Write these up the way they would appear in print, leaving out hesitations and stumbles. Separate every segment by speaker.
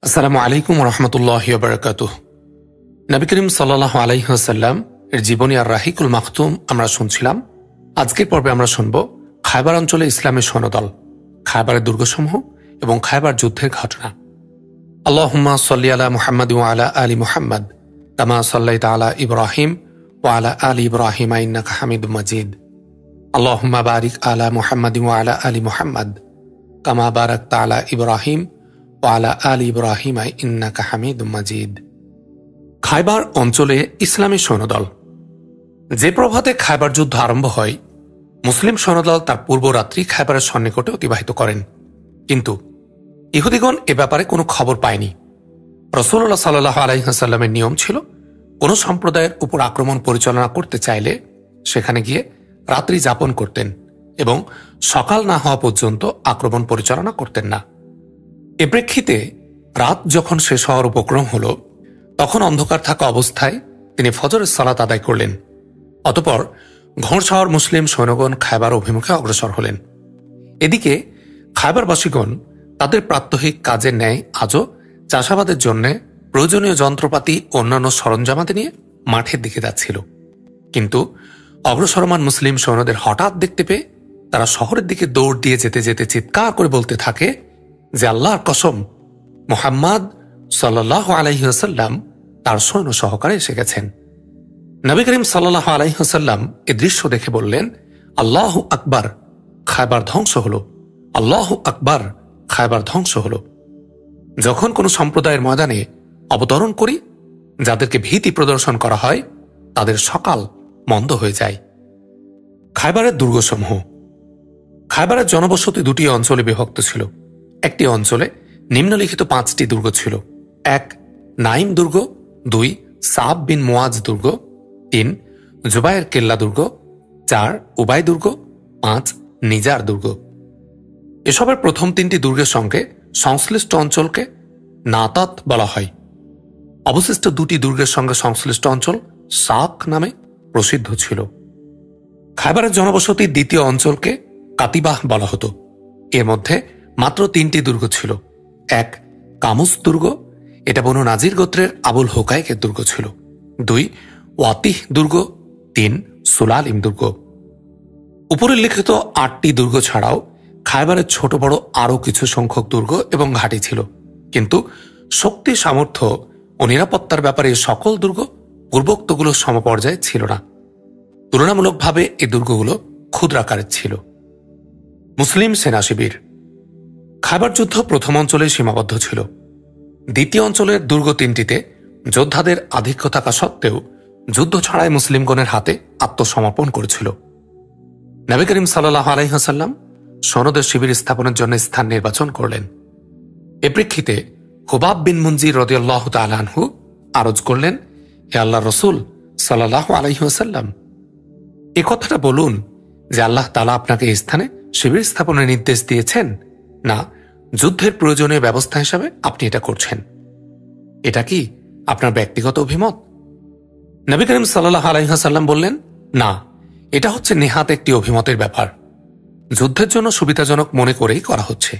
Speaker 1: আসসালামু আলাইকুম রহমতুল্লাহি ওয়া বারাকাতুহু। নবী করিম সাল্লাল্লাহু আলাইহি ওয়াসাল্লাম এর জীবনী আর রাহিকুল মাখতুম আমরা শুনছিলাম। আজকের পর্বে আমরা শুনব খায়বার অঞ্চলে ইসলামের সৈন্যদল, খায়বারের দুর্গসমূহ এবং খায়বার যুদ্ধের ঘটনা। আল্লাহুম্মা সাল্লি আলা মুহাম্মাদ ওয়া আলা আলি মুহাম্মাদ কামা সাল্লাইতা আলা ইব্রাহিম ওয়া আলা আলি ইব্রাহিম ইন্নাকা হামিদুম মাজিদ। আল্লাহুম্মা বারিক আলা মুহাম্মাদ ওয়া আলা আলি মুহাম্মাদ কামা বারাকতা আলা ইব্রাহিম ওয়ালা আল ইব্রাহিম ইন্নাকা হামিদুম মাজিদ। খায়বার অঞ্চলে ইসলামী সৈন্যদল। যে প্রভাতে খায়বার যুদ্ধ আরম্ভ হয়, মুসলিম সৈন্যদল তার পূর্বরাত্রি খায়বারের সন্নিকটে অতিবাহিত করেন, কিন্তু ইহুদিগণ এ ব্যাপারে কোনো খবর পায়নি। রাসূলুল্লাহ সাল্লাল্লাহু আলাইহি ওয়াসাল্লামের নিয়ম ছিল, কোনো সম্প্রদায়ের উপর আক্রমণ পরিচালনা করতে চাইলে সেখানে গিয়ে রাত্রি যাপন করতেন এবং সকাল না হওয়া পর্যন্ত আক্রমণ পরিচালনা করতেন না। এ প্রেক্ষিতে রাত যখন শেষ হওয়ার উপক্রম হল, তখন অন্ধকার থাকা অবস্থায় তিনি ফজরের সালাত আদায় করলেন। অতঃপর ঘোড়সাওয়ার মুসলিম সৈন্যগণ খায়বার অভিমুখে অগ্রসর হলেন। এদিকে খায়বারবাসীগণ তাদের প্রাত্যহিক কাজের ন্যায় আজও চাষাবাদের জন্য প্রয়োজনীয় যন্ত্রপাতি ও অন্যান্য সরঞ্জামাদি নিয়ে মাঠের দিকে যাচ্ছিল। কিন্তু অগ্রসরমান মুসলিম সৈন্যদের হঠাৎ দেখতে পেয়ে তারা শহরের দিকে দৌড় দিয়ে যেতে যেতে চিৎকার করে বলতে থাকে যে আল্লাহর কসম, মুহাম্মদ সাল্লাল্লাহু আলাইহি ওয়াসাল্লাম তার সৈন্য সহকারে এসে গেছেন। নবী করিম সাল্লাল্লাহু আলাইহি ওয়াসাল্লাম এ দৃশ্য দেখে বললেন, আল্লাহু আকবার, খায়বার ধ্বংস হল, আল্লাহু আকবার, খায়বার ধ্বংস হল। যখন কোনো সম্প্রদায়ের ময়দানে অবতরণ করি, যাদেরকে ভীতি প্রদর্শন করা হয়, তাদের সকাল মন্দ হয়ে যায়। খায়বারের দুর্গসমূহ। খায়বারের জনবসতি দুটি অঞ্চলে বিভক্ত ছিল। একটি অঞ্চলে নিম্নলিখিত 5টি দুর্গ ছিল: 1 নাইম দুর্গ, 2 সাব বিন মুয়াজ দুর্গ, 3 জুবায়ের কেল্লা দুর্গ, 4 উবাই দুর্গ, 5 নিজার দুর্গ। এসবের প্রথম 3টি দুর্গের সঙ্গে সংশ্লিষ্ট অঞ্চলকে নাতাত বলা হয়। অবশিষ্ট 2টি দুর্গের সঙ্গে সংশ্লিষ্ট অঞ্চল সাক নামে প্রসিদ্ধ ছিল। খায়বারের জনবসতির দ্বিতীয় অঞ্চলকে কাতিবাহ বলা হতো। এর মধ্যে মাত্র 3টি দুর্গ ছিল: 1 কামুস দুর্গ, এটা বনু নাজির গোত্রের আবুল হুকাইকের দুর্গ ছিল; 2 ওয়াতিহ দুর্গ; 3 সুলালিম দুর্গ। উপরিল্লিখিত 8টি দুর্গ ছাড়াও খায়বারের ছোট বড় আরও কিছু সংখ্যক দুর্গ এবং ঘাঁটি ছিল, কিন্তু শক্তি, সামর্থ্য ও নিরাপত্তার ব্যাপারে সকল দুর্গ পূর্বোক্তগুলোর সমপর্যায়ে ছিল না। তুলনামূলকভাবে এই দুর্গগুলো ক্ষুদ্রাকারের ছিল। মুসলিম সেনা শিবির। খায়বার যুদ্ধ প্রথম অঞ্চলে সীমাবদ্ধ ছিল। দ্বিতীয় অঞ্চলের দুর্গ 3টিতে যোদ্ধাদের আধিক্য থাকা সত্ত্বেও যুদ্ধ ছাড়াই মুসলিমগণের হাতে আত্মসমর্পণ করেছিল। নবী করিম সাল্লাল্লাহু আলাইহি ওয়াসাল্লাম সৈন্যদের শিবির স্থাপনের জন্য স্থান নির্বাচন করলেন। এ প্রেক্ষিতে হুবাব বিন মুনজির রাদিয়াল্লাহু তাআলা আনহু আরজ করলেন, হে আল্লাহর রাসূল সাল্লাল্লাহু আলাইহি ওয়াসাল্লাম, এ কথাটা বলুন যে আল্লাহ তাআলা আপনাকে এই স্থানে শিবির স্থাপনের নির্দেশ দিয়েছেন, না যুদ্ধের প্রয়োজনীয় ব্যবস্থা হিসাবে আপনি এটা করছেন? এটা কি আপনার ব্যক্তিগত অভিমত? নবী করিম সাল্লাল্লাহু আলাইহি ওয়াসাল্লাম বললেন, না, এটা হচ্ছে নেহাত একটি অভিমতের ব্যাপার, যুদ্ধের জন্য সুবিধাজনক মনে করেই করা হচ্ছে।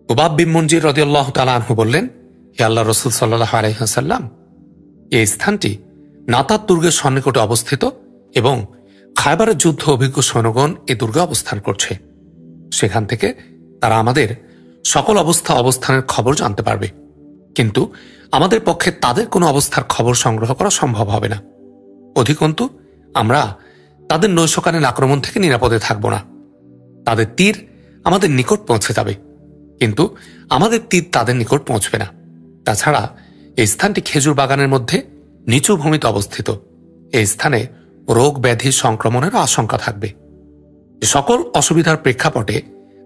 Speaker 1: হুবাব বিন মুনজির রাদিয়াল্লাহু তাআলা আনহু বললেন, হে আল্লাহর রাসূল সাল্লাল্লাহু আলাইহি ওয়াসাল্লাম, এই স্থানটি নাতাত দুর্গের সন্নিকটে অবস্থিত এবং খায়বারের যুদ্ধ অভিজ্ঞ সৈন্যগণ এ দুর্গে অবস্থান করছে। সেখান থেকে তারা আমাদের সকল অবস্থানের খবর জানতে পারবে, কিন্তু আমাদের পক্ষে তাদের কোনো অবস্থার খবর সংগ্রহ করা সম্ভব হবে না। অধিকন্তু আমরা তাদের নৈশকালীন আক্রমণ থেকে নিরাপদে থাকব না। তাদের তীর আমাদের নিকট পৌঁছে যাবে, কিন্তু আমাদের তীর তাদের নিকট পৌঁছবে না। তাছাড়া এই স্থানটি খেজুর বাগানের মধ্যে নিচু ভূমিতে অবস্থিত। এই স্থানে রোগ ব্যাধি সংক্রমণের আশঙ্কা থাকবে। সকল অসুবিধার প্রেক্ষাপটে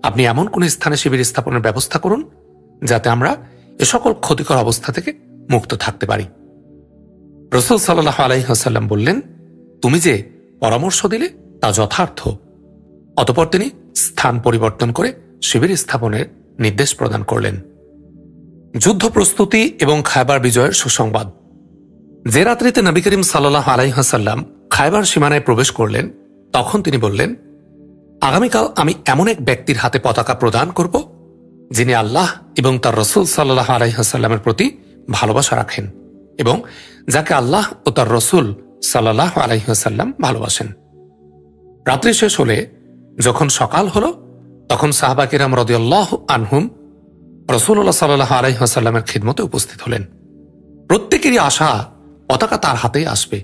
Speaker 1: আপনি এমন কোন স্থানে শিবির স্থাপনের ব্যবস্থা করুন যাতে আমরা এ সকল ক্ষতিকর অবস্থা থেকে মুক্ত থাকতে পারি। রাসূল সাল্লাল্লাহু আলাইহি ওয়াসাল্লাম বললেন, তুমি যে পরামর্শ দিলে তা যথার্থ। অতঃপর তিনি স্থান পরিবর্তন করে শিবির স্থাপনের নির্দেশ প্রদান করলেন। যুদ্ধ প্রস্তুতি এবং খায়বার বিজয়ের সুসংবাদ। যে রাত্রিতে নবী করিম সাল্লাল্লাহু আলাইহি ওয়াসাল্লাম খায়বার সীমানায় প্রবেশ করলেন, তখন তিনি বললেন, আগামীকাল আমি এমন এক ব্যক্তির হাতে পতাকা প্রদান করব যিনি আল্লাহ এবং তার রসুল সাল্লাল্লাহু আলাইহি ওয়াসাল্লামের প্রতি ভালোবাসা রাখেন এবং যাকে আল্লাহ ও তার রসুল সাল্লাল্লাহু আলাইহি ওয়াসাল্লাম ভালোবাসেন। রাত্রি শেষ হলে যখন সকাল হলো তখন সাহাবা কিরাম রাদিয়াল্লাহু আনহুম রাসূলুল্লাহ সাল্লাল্লাহু আলাইহি ওয়াসাল্লামের খিদমতে উপস্থিত হলেন। প্রত্যেকেরই আশা পতাকা তার হাতেই আসবে।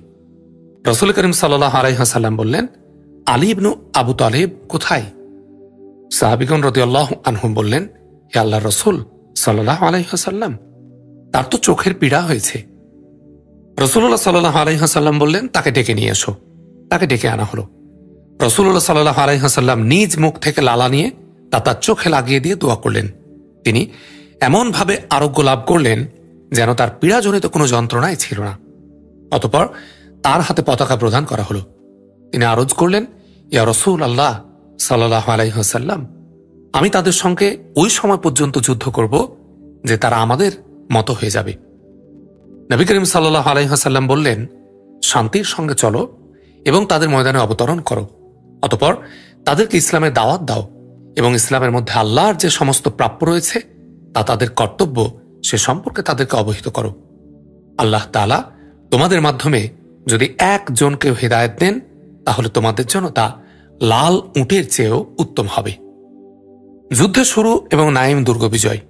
Speaker 1: রাসূল করিম সাল্লাল্লাহু আলাইহি ওয়াসাল্লাম বললেন, আলী ইবনু আবু তালিব কোথায়? সাহাবীগণ রাদিয়াল্লাহু আনহুম বললেন, হে আল্লাহর রাসূল সাল্লাল্লাহু আলাইহি ওয়াসাল্লাম, তার তো চোখের পীড়া হয়েছে। রাসূলুল্লাহ সাল্লাল্লাহু আলাইহি ওয়াসাল্লাম বললেন, তাকে ডেকে নিয়ে এসো। তাকে ডেকে আনা হলো। রাসূলুল্লাহ সাল্লাল্লাহু আলাইহি ওয়াসাল্লাম নিজ মুখ থেকে লালা নিয়ে তা তার চোখে লাগিয়ে দিয়ে দোয়া করলেন। তিনি এমনভাবে আরোগ্য লাভ করলেন যেন তার পীড়াজনিত কোনো যন্ত্রণাই ছিল না। অতঃপর তার হাতে পতাকা প্রদান করা হলো। তিনি আরজ করলেন, ইয়া রাসূলুল্লাহ সাল্লাল্লাহু আলাইহি ওয়াসাল্লাম, আমি তাদের সঙ্গে ওই সময় পর্যন্ত যুদ্ধ করব যে তারা আমাদের মতো হয়ে যাবে। নবী করিম সাল্লাল্লাহু আলাইহি ওয়াসাল্লাম বললেন, শান্তির সঙ্গে চলো এবং তাদের ময়দানে অবতরণ করো। অতঃপর তাদেরকে ইসলামের দাওয়াত দাও এবং ইসলামের মধ্যে আল্লাহর যে সমস্ত প্রাপ্য রয়েছে তা তাদের কর্তব্য সে সম্পর্কে তাদেরকে অবহিত করো। আল্লাহ তাআলা তোমাদের মাধ্যমে যদি একজনকে হিদায়াত দেন তাহলে তোমাদের জন্য তা লাল উটের চেয়েও উত্তম হবে। যুদ্ধের শুরু এবং নাইম দুর্গ বিজয়।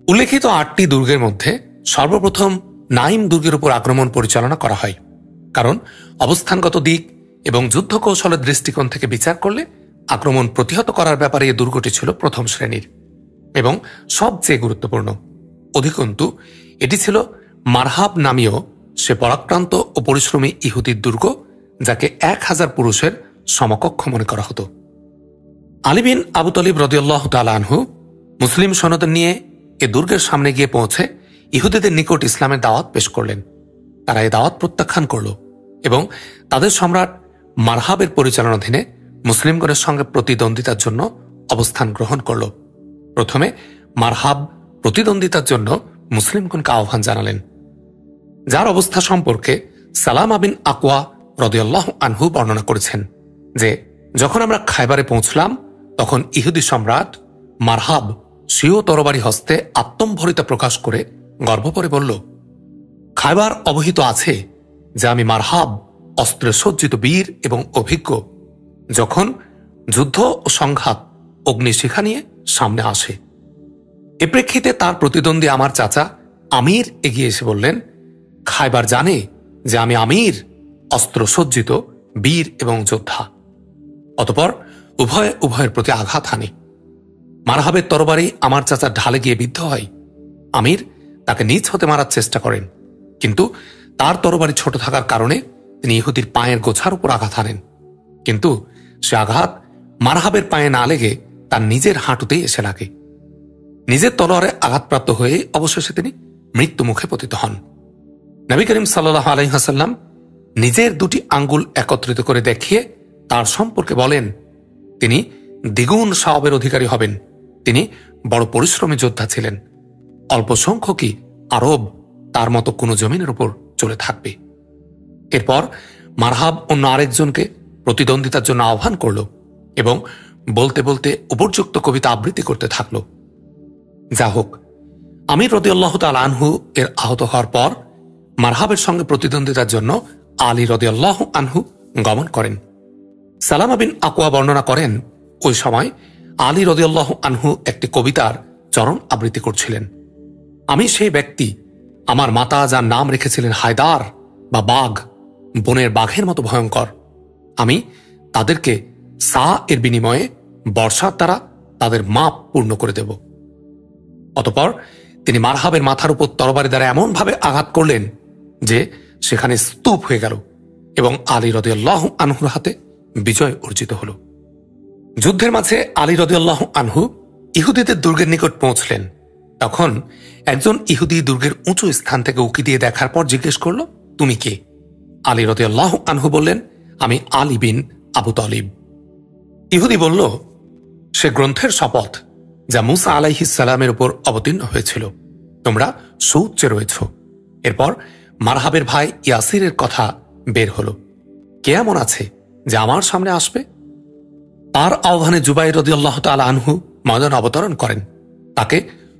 Speaker 1: উল্লেখিত 8টি দুর্গের মধ্যে সর্বপ্রথম নাইম দুর্গের উপর আক্রমণ পরিচালনা করা হয়, কারণ অবস্থানগত দিক এবং যুদ্ধ কৌশলের দৃষ্টিকোণ থেকে বিচার করলে আক্রমণ প্রতিহত করার ব্যাপারে এই দুর্গটি ছিল প্রথম শ্রেণীর এবং সবচেয়ে গুরুত্বপূর্ণ। অধিকন্তু এটি ছিল মারহাব নামীয় সে পরাক্রান্ত ও পরিশ্রমী ইহুদির দুর্গ, যাকে 1000 পুরুষের সমকক্ষ মনে করা হতো। আলী বিন আবু তালিব রাদিয়াল্লাহু তাআলা আনহু মুসলিম সৈন্যদের নিয়ে এ দুর্গের সামনে গিয়ে পৌঁছে ইহুদিদের নিকট ইসলামের দাওয়াত পেশ করলেন। তারা এই দাওয়াত প্রত্যাখ্যান করল এবং তাদের সম্রাট মারহাবের পরিচালনাধীনে মুসলিমগণের সঙ্গে প্রতিদ্বন্দ্বিতার জন্য অবস্থান গ্রহণ করল। প্রথমে মারহাব প্রতিদ্বন্দ্বিতার জন্য মুসলিমগণকে আহ্বান জানালেন, যার অবস্থা সম্পর্কে সালামা বিন আকওয়া রাদিয়াল্লাহু আনহু বর্ণনা করেছেন যে, যখন আমরা খায়বারে পৌঁছলাম তখন ইহুদি সম্রাট মারহাব স্বীয় তরবারি হস্তে আত্মম্ভরিতা প্রকাশ করে গর্ব করে বলল, খায়বার অবহিত আছে যে আমি মারহাব অস্ত্রে সজ্জিত বীর এবং অভিজ্ঞ। যখন যুদ্ধ ও সংঘাত অগ্নিশিখা নিয়ে সামনে আসে। এ প্রেক্ষিতে তার প্রতিদ্বন্দ্বী আমার চাচা আমির এগিয়ে এসে বললেন, খায়বার জানে যে আমি আমির অস্ত্র সজ্জিত বীর এবং যোদ্ধা। অতঃপর উভয়ের প্রতি আঘাত হানে। মারহাবের তরবারি আমার চাচার ঢালে গিয়ে বিদ্ধ হয়। আমির তাকে নিজ হতে মারার চেষ্টা করেন, কিন্তু তার তরবারি ছোট থাকার কারণে তিনি ইহুদির পায়ের গোছার উপর আঘাত হানেন। কিন্তু সে আঘাত মারহাবের পায়ে না লেগে তার নিজের হাঁটুতেই এসে লাগে। নিজের তলোয়ারে আঘাতপ্রাপ্ত হয়ে অবশেষে তিনি মৃত্যু মুখে পতিত হন। নবী করিম সাল্লাল্লাহু আলাইহি ওয়াসাল্লাম নিজের 2টি আঙ্গুল একত্রিত করে দেখিয়ে তার সম্পর্কে বলেন, তিনি দ্বিগুণ সওয়াবের অধিকারী হবেন। তিনি বড় পরিশ্রমী যোদ্ধা ছিলেন। অল্প সংখ্যকই আরব তার মতো কোনো জমিনের উপর চলে থাকবে। এরপর মারহাব অন্য আরেকজনকে প্রতিদ্বন্দ্বিতার জন্য আহ্বান করল এবং বলতে বলতে উপর্যুক্ত কবিতা আবৃত্তি করতে থাকল। যা হোক, আমির রাদিয়াল্লাহু তাআলা আনহু এর আহত হওয়ার পর মারহাবের সঙ্গে প্রতিদ্বন্দ্বিতার জন্য আলী রাদিয়াল্লাহু আনহু গমন করেন। সালামা বিন আকওয়া বর্ণনা করেন, ওই সময় আলী রাদিয়াল্লাহু আনহু একটি কবিতার চরণ আবৃত্তি করছিলেন। আমি সেই ব্যক্তি, আমার মাতা যার নাম রেখেছিলেন হায়দার বা বাঘ, বনের বাঘের মতো ভয়ঙ্কর। আমি তাদেরকে সা এর বিনিময়ে বর্ষার দ্বারা তাদের মাপ পূর্ণ করে দেব। অতঃপর তিনি মারহাবের মাথার উপর তরবারি দ্বারা এমনভাবে আঘাত করলেন যে সেখানে স্তূপ হয়ে গেল এবং আলী রাদিয়াল্লাহু আনহুর হাতে বিজয় অর্জিত হল। যুদ্ধের মাঝে আলী রাদিয়াল্লাহু আনহু ইহুদিদের দুর্গের নিকট পৌঁছলেন। তখন একজন ইহুদি দুর্গের উঁচু স্থান থেকে উকি দিয়ে দেখার পর জিজ্ঞেস করল, তুমি কে? আলী রাদিয়াল্লাহু আনহু বললেন, আমি আলী বিন আবু তালিব। ইহুদি বলল, সে গ্রন্থের শপথ যা মুসা আলাইহিস সালামের উপর অবতীর্ণ হয়েছিল, তোমরা সুউচ্চে রয়েছ। এরপর মারহাবের ভাই ইয়াসিরের কথা বের হল, কে এমন আছে যে আমার সামনে আসবে? তার আহ্বানে জুবাইর রাদিয়াল্লাহু তাআলা আনহু ময়দানে অবতরণ করেন। তাকে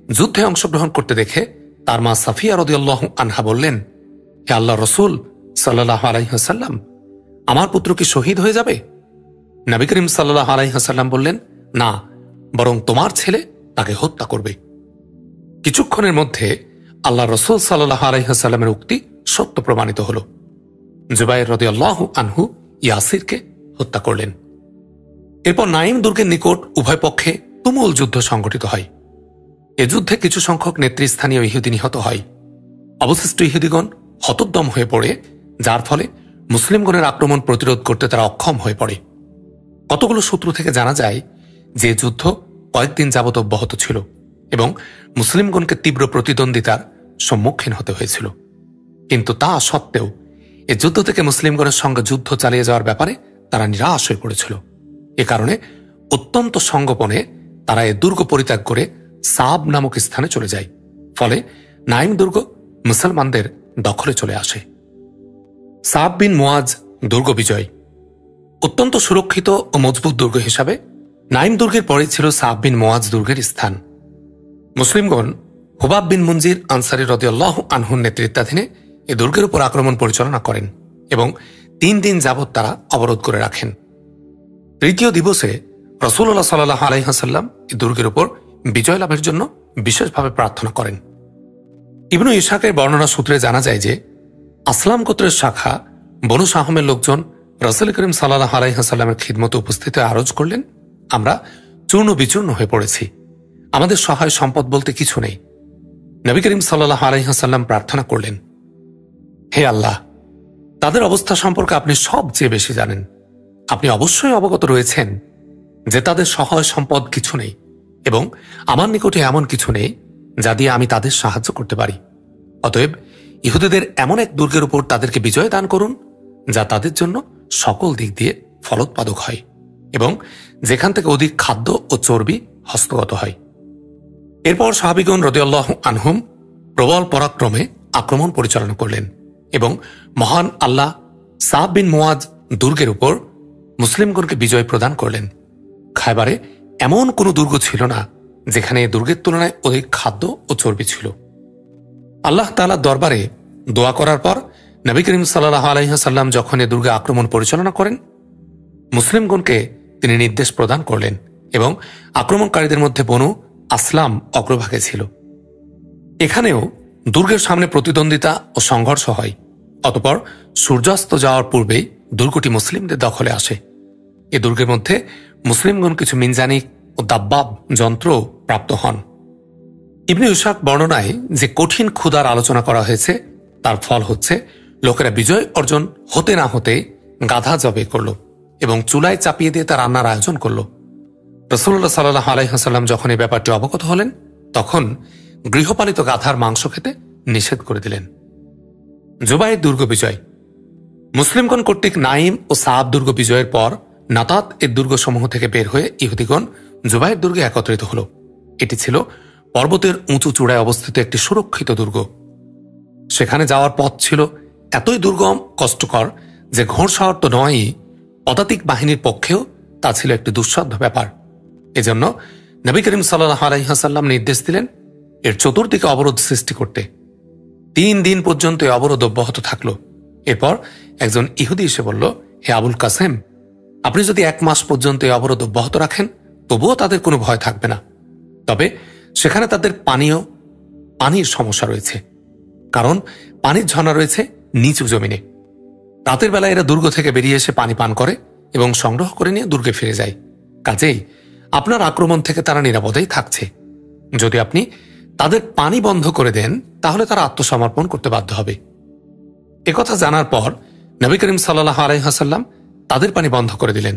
Speaker 1: যুদ্ধে অংশগ্রহণ করতে দেখে তার মা সাফিয়া রাদিয়াল্লাহু আনহা বললেন, হে আল্লাহ রসুল সাল্লাল্লাহু আলাইহি ওয়াসাল্লাম, আমার পুত্র কি শহীদ হয়ে যাবে? নবী করিম সাল্লাল্লাহু আলাইহি ওয়াসাল্লাম বললেন, না, বরং তোমার ছেলে তাকে হত্যা করবে। কিছুক্ষণের মধ্যে আল্লাহ রসুল সাল্লাল্লাহু আলাইহি ওয়াসাল্লামের উক্তি সত্য প্রমাণিত হল। জুবাইর রাদিয়াল্লাহু আনহু ইয়াসিরকে হত্যা করলেন। এরপর নাইম দুর্গের নিকট উভয় পক্ষে তুমুল যুদ্ধ সংঘটিত হয়। এ যুদ্ধে কিছু সংখ্যক নেতৃস্থানীয় ইহুদি নিহত হয়। অবশিষ্ট ইহুদিগণ হতোদ্যম হয়ে পড়ে, যার ফলে মুসলিমগণের আক্রমণ প্রতিরোধ করতে তারা অক্ষম হয়ে পড়ে। কতগুলো সূত্র থেকে জানা যায় যে যুদ্ধ কয়েকদিন যাবত অব্যাহত ছিল এবং মুসলিমগণকে তীব্র প্রতিদ্বন্দ্বিতার সম্মুখীন হতে হয়েছিল। কিন্তু তা সত্ত্বেও এ যুদ্ধ থেকে মুসলিমগণের সঙ্গে যুদ্ধ চালিয়ে যাওয়ার ব্যাপারে তারা নিরাশ হয়ে পড়েছিল। এ কারণে অত্যন্ত সংগোপনে তারা এ দুর্গ পরিত্যাগ করে সাব নামক স্থানে চলে যায়। ফলে নাইম দুর্গ মুসলমানদের দখলে চলে আসে। সাব বিন মুয়াজ দুর্গ বিজয়। অত্যন্ত সুরক্ষিত ও মজবুত দুর্গ হিসাবে নাইম দুর্গের পরে ছিল সাব বিন মুয়াজ দুর্গের স্থান। মুসলিমগণ হুবাব বিন মুনজির আনসারী রাদিয়াল্লাহু আনহুর নেতৃত্বাধীনে এ দুর্গের উপর আক্রমণ পরিচালনা করেন এবং 3 দিন যাবৎ তারা অবরোধ করে রাখেন। তৃতীয় দিবসে রাসূলুল্লাহ সাল্লাল্লাহু আলাইহি ওয়াসাল্লাম এই দুর্গের উপর বিজয় লাভের জন্য বিশেষভাবে প্রার্থনা করেন। ইবনু ইসহাকের বর্ণনা সূত্রে জানা যায় যে আসলাম গোত্রের শাখা বনু সাহমের লোকজন রাসূল করিম সাল্লাল্লাহু আলাইহি ওয়াসাল্লামের খিদমতে উপস্থিত আরজ করলেন, আমরা চূর্ণ বিচূর্ণ হয়ে পড়েছি, আমাদের সহায় সম্পদ বলতে কিছু নেই। নবী করিম সাল্লাল্লাহু আলাইহি ওয়াসাল্লাম প্রার্থনা করলেন, হে আল্লাহ, তাদের অবস্থা সম্পর্কে আপনি সবচেয়ে বেশি জানেন। আপনি অবশ্যই অবগত রয়েছেন যে তাদের সহায় সম্পদ কিছু নেই এবং আমার নিকটে এমন কিছু নেই যা দিয়ে আমি তাদের সাহায্য করতে পারি। অতএব ইহুদিদের এমন এক দুর্গের উপর তাদেরকে বিজয় দান করুন যা তাদের জন্য সকল দিক দিয়ে ফলোৎপাদক হয় এবং যেখান থেকে অধিক খাদ্য ও চর্বি হস্তগত হয়। এরপর সাহাবীগণ রাদিয়াল্লাহু আনহুম প্রবল পরাক্রমে আক্রমণ পরিচালনা করলেন এবং মহান আল্লাহ সাব বিন মুয়াজ দুর্গের উপর মুসলিমগণকে বিজয় প্রদান করলেন। খায়বারে এমন কোন দুর্গ ছিল না যেখানে দুর্গের তুলনায় অধিক খাদ্য ও চর্বি ছিল। আল্লাহ তাআলার দরবারে দোয়া করার পর নবী করিম সাল্লাল্লাহু আলাইহি ওয়াসাল্লাম যখন এ দুর্গে আক্রমণ পরিচালনা করেন, মুসলিমগণকে তিনি নির্দেশ প্রদান করলেন এবং আক্রমণকারীদের মধ্যে বনু আসলাম অগ্রভাগে ছিল। এখানেও দুর্গের সামনে প্রতিদ্বন্দ্বিতা ও সংঘর্ষ হয়। অতঃপর সূর্যাস্ত যাওয়ার পূর্বেই দুর্গটি মুসলিমদের দখলে আসে। এ দুর্গের মধ্যে মুসলিমগণ কিছু মিনজানিক ও দাব্বাব যন্ত্র প্রাপ্ত হন। ইবনে ইসহাক বর্ণনায় যে কঠিন ক্ষুধার আলোচনা করা হয়েছে তার ফল হচ্ছে লোকেরা বিজয় অর্জন হতে না হতে গাধা জবে করল এবং চুলায় চাপিয়ে দিয়ে তার রান্নার আয়োজন করল। রাসূলুল্লাহ সাল্লাল্লাহু আলাইহি ওয়াসাল্লাম যখন এই ব্যাপারটি অবগত হলেন তখন গৃহপালিত গাধার মাংস খেতে নিষেধ করে দিলেন। জুবাইর দুর্গ বিজয়। মুসলিমগণ কর্তৃক নাইম ও সাব দুর্গ বিজয়ের পর নাতাত এর দুর্গসমূহ থেকে বের হয়ে ইহুদিগণ জুবাইর দুর্গে একত্রিত হল। এটি ছিল পর্বতের উঁচু চূড়ায় অবস্থিত একটি সুরক্ষিত দুর্গ। সেখানে যাওয়ার পথ ছিল এতই দুর্গম কষ্টকর যে ঘোড়সাওয়ার তো নয়ই, পদাতিক বাহিনীর পক্ষেও তা ছিল একটি দুঃসাধ্য ব্যাপার। এজন্য নবী করিম সাল্লাল্লাহু আলাইহি ওয়াসাল্লাম নির্দেশ দিলেন এর চতুর্দিকে অবরোধ সৃষ্টি করতে। 3 দিন পর্যন্ত এই অবরোধ অব্যাহত থাকল। এরপর একজন ইহুদি এসে বলল, হে আবুল কাসেম, আপনি যদি 1 মাস পর্যন্ত এই অবরোধ অব্যাহত রাখেন তবুও তাদের কোনো ভয় থাকবে না। তবে সেখানে তাদের পানির সমস্যা রয়েছে, কারণ পানির ঝর্ণা রয়েছে নিচু জমিনে। রাতের বেলা এরা দুর্গ থেকে বেরিয়ে এসে পানি পান করে এবং সংগ্রহ করে নিয়ে দুর্গে ফিরে যায়। কাজেই আপনার আক্রমণ থেকে তারা নিরাপদেই থাকছে। যদি আপনি তাদের পানি বন্ধ করে দেন তাহলে তারা আত্মসমর্পণ করতে বাধ্য হবে। একথা জানার পর নবী করিম সাল্লাল্লাহু আলাইহি ওয়াসাল্লাম তাদের পানি বন্ধ করে দিলেন।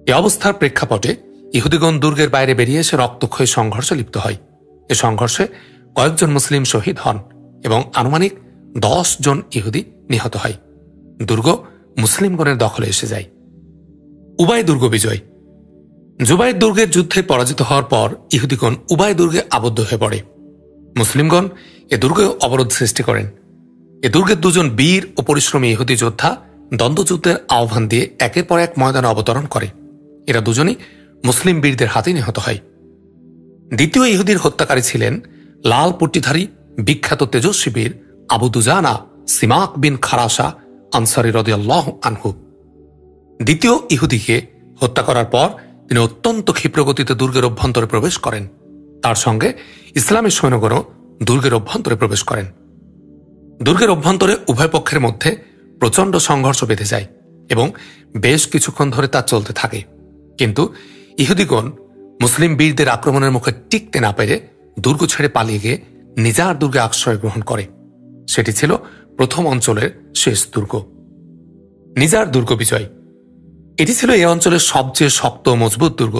Speaker 1: এ অবস্থার প্রেক্ষাপটে ইহুদিগণ দুর্গের বাইরে বেরিয়ে এসে রক্তক্ষয়ী সংঘর্ষে লিপ্ত হয়। এ সংঘর্ষে কয়েকজন মুসলিম শহীদ হন এবং আনুমানিক 10 জন ইহুদি নিহত হয়। দুর্গ মুসলিমগণের দখলে এসে যায়। উবাই দুর্গ বিজয়। জুবাইর দুর্গের যুদ্ধে পরাজিত হওয়ার পর ইহুদিগণ উবাই দুর্গে আবদ্ধ হয়ে পড়ে। মুসলিমগণ এ দুর্গে অবরোধ সৃষ্টি করেন। এ দুর্গের 2 জন বীর ও পরিশ্রমী ইহুদি যোদ্ধা দ্বন্দ্বযুদ্ধের আহ্বান দিয়ে একের পর এক ময়দানে অবতরণ করে। এরা দুজনই মুসলিম বীরদের হাতে নিহত হয়। দ্বিতীয় ইহুদির হত্যাকারী ছিলেন লাল পট্টিধারী বিখ্যাত তেজস্বী বীর আবু দুজানা সিমাক বিন খারাসা আনসারী রাদিয়াল্লাহু আনহু। দ্বিতীয় ইহুদিকে হত্যা করার পর তিনি অত্যন্ত ক্ষিপ্রগতিতে দুর্গের অভ্যন্তরে প্রবেশ করেন। তার সঙ্গে ইসলামের সৈন্যগণও দুর্গের অভ্যন্তরে প্রবেশ করেন। দুর্গের অভ্যন্তরে উভয় পক্ষের মধ্যে প্রচণ্ড সংঘর্ষ বেঁধে যায় এবং বেশ কিছুক্ষণ ধরে তা চলতে থাকে। কিন্তু ইহুদিগণ মুসলিম বীরদের আক্রমণের মুখে টিকতে না পেরে দুর্গ ছেড়ে পালিয়ে গিয়ে নিজার দুর্গে আশ্রয় গ্রহণ করে। সেটি ছিল প্রথম অঞ্চলের শেষ দুর্গ, নিজার দুর্গ বিজয়। এটি ছিল এই অঞ্চলের সবচেয়ে শক্ত ও মজবুত দুর্গ।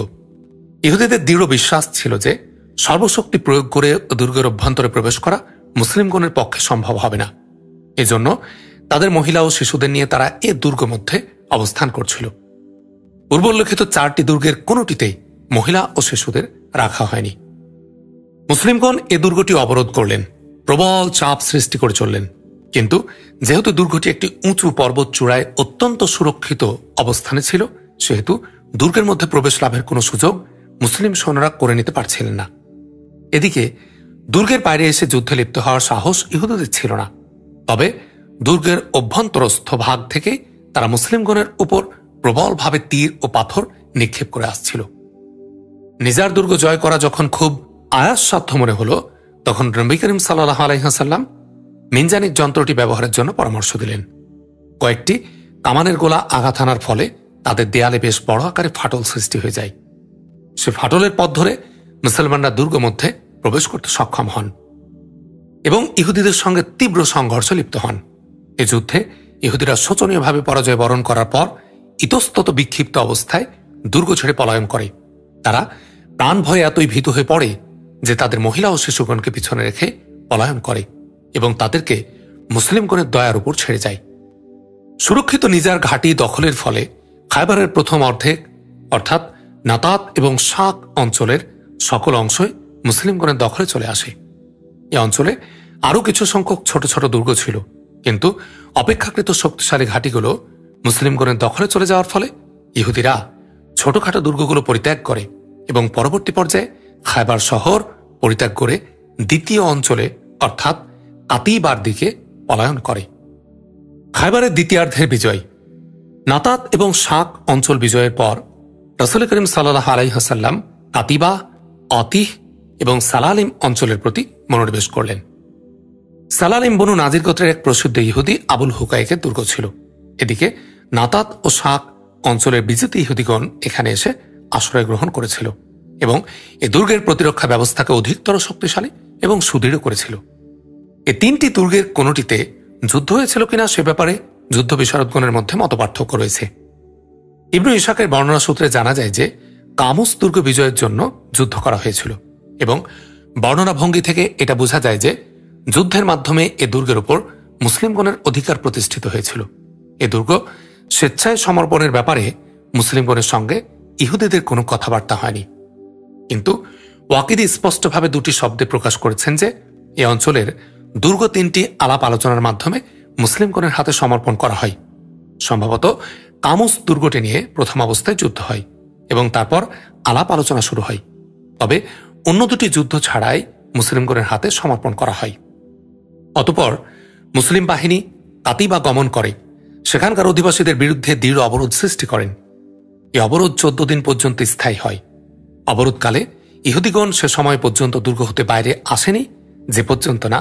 Speaker 1: ইহুদিদের দৃঢ় বিশ্বাস ছিল যে সর্বশক্তি প্রয়োগ করে দুর্গের অভ্যন্তরে প্রবেশ করা মুসলিমগণের পক্ষে সম্ভব হবে না। এজন্য তাদের মহিলা ও শিশুদের নিয়ে তারা এ দুর্গ মধ্যে অবস্থান করছিল। পূর্বোল্লেখিত 4টি দুর্গের কোনোটিতেই মহিলা ও শিশুদের রাখা হয়নি। মুসলিমগণ এ দুর্গটি অবরোধ করলেন, প্রবল চাপ সৃষ্টি করে চললেন। কিন্তু যেহেতু দুর্গটি একটি উঁচু পর্বত চূড়ায় অত্যন্ত সুরক্ষিত অবস্থানে ছিল, সেহেতু দুর্গের মধ্যে প্রবেশ লাভের কোনো সুযোগ মুসলিম সৈন্যরা করে নিতে পারছিলেন না। এদিকে দুর্গের বাইরে এসে যুদ্ধে লিপ্ত হওয়ার সাহস ইহুদিদের ছিল না। তবে দুর্গের অভ্যন্তরস্থ ভাগ থেকে তারা মুসলিমগণের উপর প্রবলভাবে তীর ও পাথর নিক্ষেপ করে আসছিল। নিজার দুর্গ জয় করা যখন খুব আয়াসসাধ্য মনে হল, তখন নবী করিম সাল্লাল্লাহু আলাইহি ওয়াসাল্লাম মিনজানিক যন্ত্রটি ব্যবহারের জন্য পরামর্শ দিলেন। কয়েকটি কামানের গোলা আঘাত হানার ফলে তাদের দেয়ালে বেশ বড় আকারে ফাটল সৃষ্টি হয়ে যায়। সে ফাটলের পথ ধরে মুসলমানরা দুর্গ মধ্যে প্রবেশ করতে সক্ষম হন এবং ইহুদিদের সঙ্গে তীব্র সংঘর্ষ লিপ্ত হন। এ যুদ্ধে ইহুদিরা শোচনীয়ভাবে পরাজয় বরণ করার পর ইতস্তত বিক্ষিপ্ত অবস্থায় দুর্গ ছেড়ে পলায়ন করে। তারা প্রাণ ভয়ে এতই ভীত হয়ে পড়ে যে তাদের মহিলা ও শিশুগণকে পিছনে রেখে পলায়ন করে এবং তাদেরকে মুসলিমগণের দয়ার উপর ছেড়ে যায়। সুরক্ষিত নিজার ঘাঁটি দখলের ফলে খায়বারের প্রথম অর্ধেক অর্থাৎ নাতাত এবং শাক অঞ্চলের সকল অংশই মুসলিমগণের দখলে চলে আসে। এ অঞ্চলে আরও কিছু সংখ্যক ছোট ছোট দুর্গ ছিল, কিন্তু অপেক্ষাকৃত শক্তিশালী ঘাঁটিগুলো মুসলিমগণের দখলে চলে যাওয়ার ফলে ইহুদিরা ছোটখাটো দুর্গগুলো পরিত্যাগ করে এবং পরবর্তী পর্যায়ে খায়বার শহর পরিত্যাগ করে দ্বিতীয় অঞ্চলে অর্থাৎ কাতিবার দিকে পলায়ন করে। খায়বারের দ্বিতীয়ার্ধের বিজয়। নাতাত এবং শাক অঞ্চল বিজয়ের পর রাসূল করিম সাল্লাল্লাহু আলাইহি ওয়াসাল্লাম কাতিবা, আতিহ এবং সালালিম অঞ্চলের প্রতি মনোনিবেশ করলেন। সালালিম বনু নাজির গোত্রের এক প্রসিদ্ধ ইহুদি আবুল হুকাইকের দুর্গ ছিল। এদিকে নাতাত ও শাক অঞ্চলের বিজেতা ইহুদিগণ এখানে এসে আশ্রয় গ্রহণ করেছিল এবং এ দুর্গের প্রতিরক্ষা ব্যবস্থাকে অধিকতর শক্তিশালী এবং সুদৃঢ় করেছিল। এ 3টি দুর্গের কোনোটিতে যুদ্ধ হয়েছিল কিনা সে ব্যাপারে যুদ্ধ বিশারদগণের মধ্যে মতপার্থক্য রয়েছে। ইবনু ইসহাকের বর্ণনা সূত্রে জানা যায় যে কামুস দুর্গ বিজয়ের জন্য যুদ্ধ করা হয়েছিল এবং বর্ণনা ভঙ্গি থেকে এটা বোঝা যায় যে যুদ্ধের মাধ্যমে এ দুর্গের উপর মুসলিমগণের অধিকার প্রতিষ্ঠিত হয়েছিল। এ দুর্গ স্বেচ্ছায় সমর্পণের ব্যাপারে মুসলিমগণের সঙ্গে ইহুদিদের কোনো কথাবার্তা হয়নি, কিন্তু ওয়াকিদি স্পষ্টভাবে 2টি শব্দে প্রকাশ করেছেন যে এ অঞ্চলের দুর্গ 3টি আলাপ আলোচনার মাধ্যমে মুসলিমগণের হাতে সমর্পণ করা হয়। সম্ভবত কামুস দুর্গটি নিয়ে প্রথম অবস্থায় যুদ্ধ হয় এবং তারপর আলাপ আলোচনা শুরু হয়। তবে অন্য 2টি যুদ্ধ ছাড়াই মুসলিমগণের হাতে সমর্পণ করা হয়। অতঃপর মুসলিম বাহিনী কাতিবা গমন করে সেখানকার অধিবাসীদের বিরুদ্ধে দৃঢ় অবরোধ সৃষ্টি করেন। এই অবরোধ 14 দিন পর্যন্ত স্থায়ী হয়। অবরোধকালে ইহুদিগণ সে সময় পর্যন্ত দুর্গ হতে বাইরে আসেনি, যে পর্যন্ত না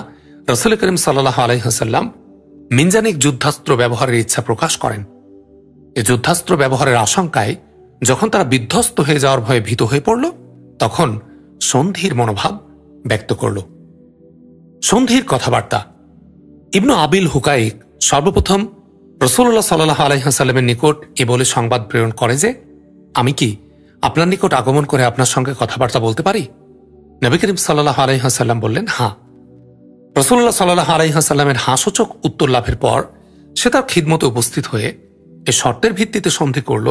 Speaker 1: রাসূল করিম সাল্লাল্লাহু আলাইহি ওয়াসাল্লাম মিনজানিক যুদ্ধাস্ত্র ব্যবহারের ইচ্ছা প্রকাশ করেন। এই যুদ্ধাস্ত্র ব্যবহারের আশঙ্কায় যখন তারা বিধ্বস্ত হয়ে যাওয়ার ভয়ে ভীত হয়ে পড়ল, তখন সন্ধির মনোভাব ব্যক্ত করল। সন্ধির কথাবার্তা। ইবনু আবিল হুকাইক সর্বপ্রথম রাসূলুল্লাহ সাল্লাল্লাহু আলাইহি ওয়াসাল্লামের নিকট এ বলে সংবাদ প্রেরণ করে যে, আমি কি আপনার নিকট আগমন করে আপনার সঙ্গে কথাবার্তা বলতে পারি? নবী করিম সাল্লাল্লাহু আলাইহি ওয়াসাল্লাম বললেন, হ্যাঁ। রাসূলুল্লাহ সাল্লাল্লাহু আলাইহি ওয়াসাল্লামের হাস্যচক উত্তর লাভের পর সে তার খিদমতে উপস্থিত হয়ে এ শর্তের ভিত্তিতে সন্ধি করল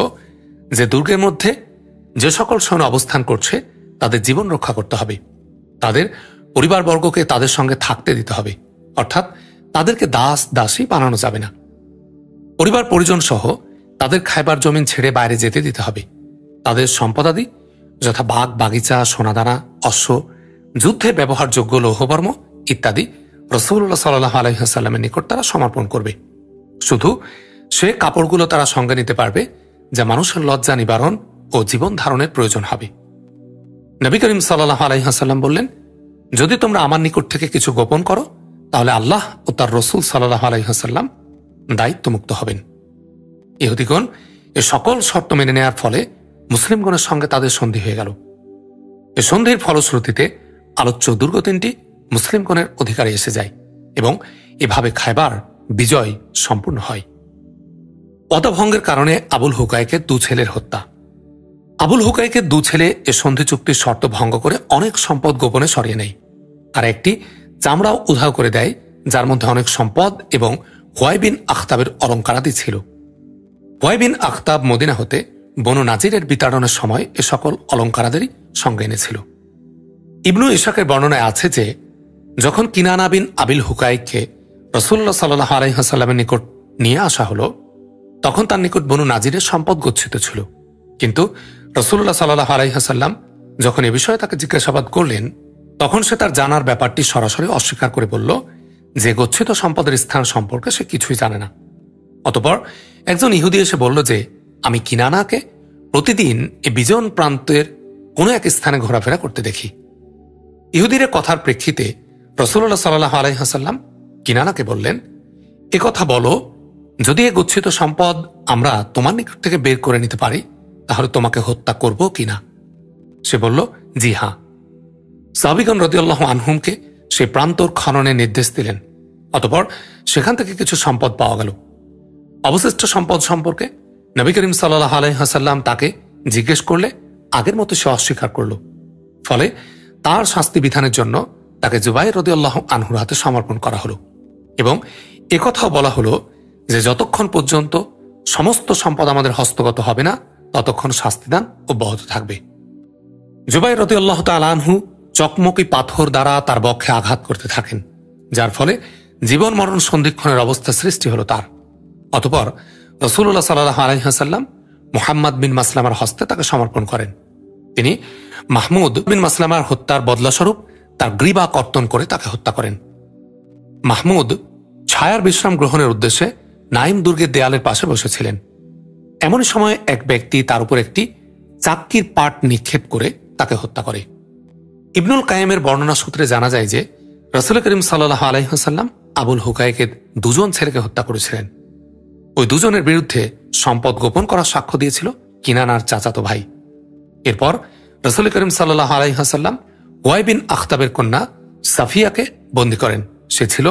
Speaker 1: যে দুর্গের মধ্যে যে সকল সৈন্য অবস্থান করছে তাদের জীবন রক্ষা করতে হবে, তাদের পরিবারবর্গকে তাদের সঙ্গে থাকতে দিতে হবে, অর্থাৎ তাদেরকে দাস দাসী বানানো যাবে না। পরিবার পরিজন সহ তাদের খাইবার জমিন ছেড়ে বাইরে যেতে দিতে হবে। তাদের সম্পদাদি যথা বাগ, বাগিচা, সোনাদানা, অশ্ব, যুদ্ধে ব্যবহারযোগ্য লৌহবর্ম ইত্যাদি রাসূলুল্লাহ সাল্লাল্লাহু আলাইহি ওয়াসাল্লামের নিকট তারা সমর্পণ করবে। শুধু সে কাপড়গুলো তারা সঙ্গে নিতে পারবে যা মানুষের লজ্জা নিবারণ ও জীবন ধারণের প্রয়োজন হবে। নবী করিম সাল্লাল্লাহু আলাইহি ওয়াসাল্লাম বললেন, যদি তোমরা আমার নিকট থেকে কিছু গোপন করো তাহলে আল্লাহ ও তার রসুল সাল্লাল্লাহু আলাইহি ওয়াসাল্লাম দায়িত্বমুক্ত হবেন। ইহুদিগণ এ সকল শর্ত মেনে নেয়ার ফলে মুসলিমগণের সঙ্গে তাদের সন্ধি হয়ে গেল। এ সন্ধির ফলশ্রুতিতে আলোচ্য দুর্গ তিনটি মুসলিমগণের অধিকারে এসে যায় এবং এভাবে খায়বার বিজয় সম্পূর্ণ হয়। পদভঙ্গের কারণে আবুল হুকাইকের 2 ছেলের হত্যা। আবুল হুকাইকের 2 ছেলে এ সন্ধি চুক্তির শর্ত ভঙ্গ করে অনেক সম্পদ গোপনে সরিয়ে নেয়। তারা একটি চামড়াও উধাও করে দেয় যার মধ্যে অনেক সম্পদ এবং হুয়াই বিন আখতাবের অলঙ্কারাদি ছিল। হুয়াই বিন আখতাব মদিনা হতে বনু নাজিরের বিতাড়নের সময় এ সকল অলঙ্কারাদেরই সঙ্গে এনেছিল। ইবনু ইসহাকের বর্ণনায় আছে যে যখন কিনানা বিন আবিল হুকাইককে রাসূলুল্লাহ সাল্লাল্লাহু আলাইহি ওয়াসাল্লামের নিকট নিয়ে আসা হলো, তখন তার নিকট বনু নাজিরের সম্পদ গচ্ছিত ছিল। কিন্তু রাসূলুল্লাহ সাল্লাল্লাহু আলাইহি ওয়াসাল্লাম যখন এ বিষয়ে তাকে জিজ্ঞাসাবাদ করলেন, তখন সে তার জানার ব্যাপারটি সরাসরি অস্বীকার করে বলল যে গচ্ছিত সম্পদের স্থান সম্পর্কে সে কিছুই জানে না। অতঃপর একজন ইহুদি এসে বলল যে আমি কিনানাকে প্রতিদিন এ বিজন প্রান্তের কোনো এক স্থানে ঘোরাফেরা করতে দেখি। ইহুদির কথার প্রেক্ষিতে রাসূলুল্লাহ সাল্লাল্লাহু আলাইহি ওয়াসাল্লাম কিনানাকে বললেন, এ কথা বলো, যদি এ গচ্ছিত সম্পদ আমরা তোমার নিকট থেকে বের করে নিতে পারি তাহলে তোমাকে হত্যা করব কিনা। সে বলল, জি হ্যাঁ। সাহাবীগণ রাদিয়াল্লাহু আনহুমকে সে প্রান্তর খননের নির্দেশ দিলেন। অতঃপর সেখান থেকে কিছু সম্পদ পাওয়া গেল। অবশিষ্ট সম্পদ সম্পর্কে নবী করিম সাল্লাল্লাহু আলাইহি ওয়াসাল্লাম তাকে জিজ্ঞেস করলে আগের মতো সে অস্বীকার করল। ফলে তার শাস্তি বিধানের জন্য তাকে জুবাইর রাদিয়াল্লাহু আনহুর হাতে সমর্পণ করা হলো এবং একথাও বলা হলো যে যতক্ষণ পর্যন্ত সমস্ত সম্পদ আমাদের হস্তগত হবে না ততক্ষণ শাস্তিদান অব্যাহত থাকবে। জুবাইর রাদিয়াল্লাহু তাআলা আনহু চকমকি পাথর দ্বারা তার বক্ষে আঘাত করতে থাকেন, যার ফলে জীবন মরণ সন্ধিক্ষণের অবস্থা সৃষ্টি হল তার। অতঃপর রাসূলুল্লাহ সাল্লাল্লাহু আলাইহি ওয়াসাল্লাম মুহাম্মদ বিন মাসলামার হস্তে তাকে সমর্পণ করেন। তিনি মাহমুদ বিন মাসলামার হত্যার বদলাস্বরূপ তার গ্রীবা কর্তন করে তাকে হত্যা করেন। মাহমুদ ছায়ার বিশ্রাম গ্রহণের উদ্দেশ্যে নাইম দুর্গের দেয়ালের পাশে বসেছিলেন। এমন সময় এক ব্যক্তি তার উপর একটি চাক্কির পাট নিক্ষেপ করে তাকে হত্যা করে। ইবনুল কাইমের বর্ণনা সূত্রে জানা যায় যে রাসূল করিম সাল্লাল্লাহু আলাইহি ওয়াসাল্লাম আবুল হুকাইকের 2 জন ছেলেকে হত্যা করেছিলেন। ওই 2 জনের বিরুদ্ধে সম্পদ গোপন করার সাক্ষ্য দিয়েছিল কিনানার চাচাতো ভাই। এরপর রাসূল করিম সাল্লাল্লাহু আলাইহি ওয়াসাল্লাম হুয়াই বিন আখতাবের কন্যা সাফিয়াকে বন্দী করেন। সে ছিল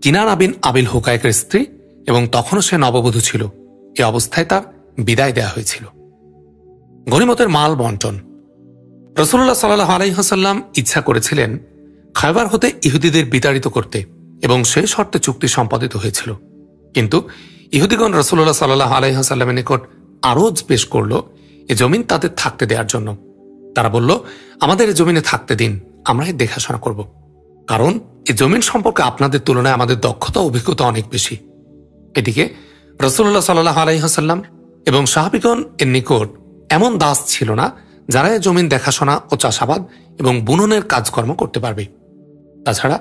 Speaker 1: কিনানা বিন আবিল হুকাইকের স্ত্রী এবং তখনও সে নববধূ ছিল। এ অবস্থায় তার বিদায় দেয়া হয়েছিল। গনিমতের মাল বন্টন। রাসূলুল্লাহ সাল্লাল্লাহু আলাইহি ওয়াসাল্লাম ইচ্ছা করেছিলেন খায়বার হতে ইহুদিদের বিতাড়িত করতে এবং সেই শর্তে চুক্তি সম্পাদিত হয়েছিল। কিন্তু ইহুদিগণ রাসূলুল্লাহ সাল্লাল্লাহু আলাইহি ওয়াসাল্লামের নিকট আরজ পেশ করল এ জমিন তাদের থাকতে দেওয়ার জন্য। তারা বলল, আমাদের এ জমিনে থাকতে দিন, আমরা এর দেখাশোনা করব, কারণ এ জমিন সম্পর্কে আপনাদের তুলনায় আমাদের দক্ষতা অভিজ্ঞতা অনেক বেশি। এদিকে রাসূলুল্লাহ সাল্লাল্লাহু আলাইহি ওয়াসাল্লাম এবং সাহাবীগণ এর নিকট এমন দাস ছিল না যারা এ জমিন দেখাশোনা ও চাষাবাদ এবং বুননের কাজকর্ম করতে পারবে। তাছাড়া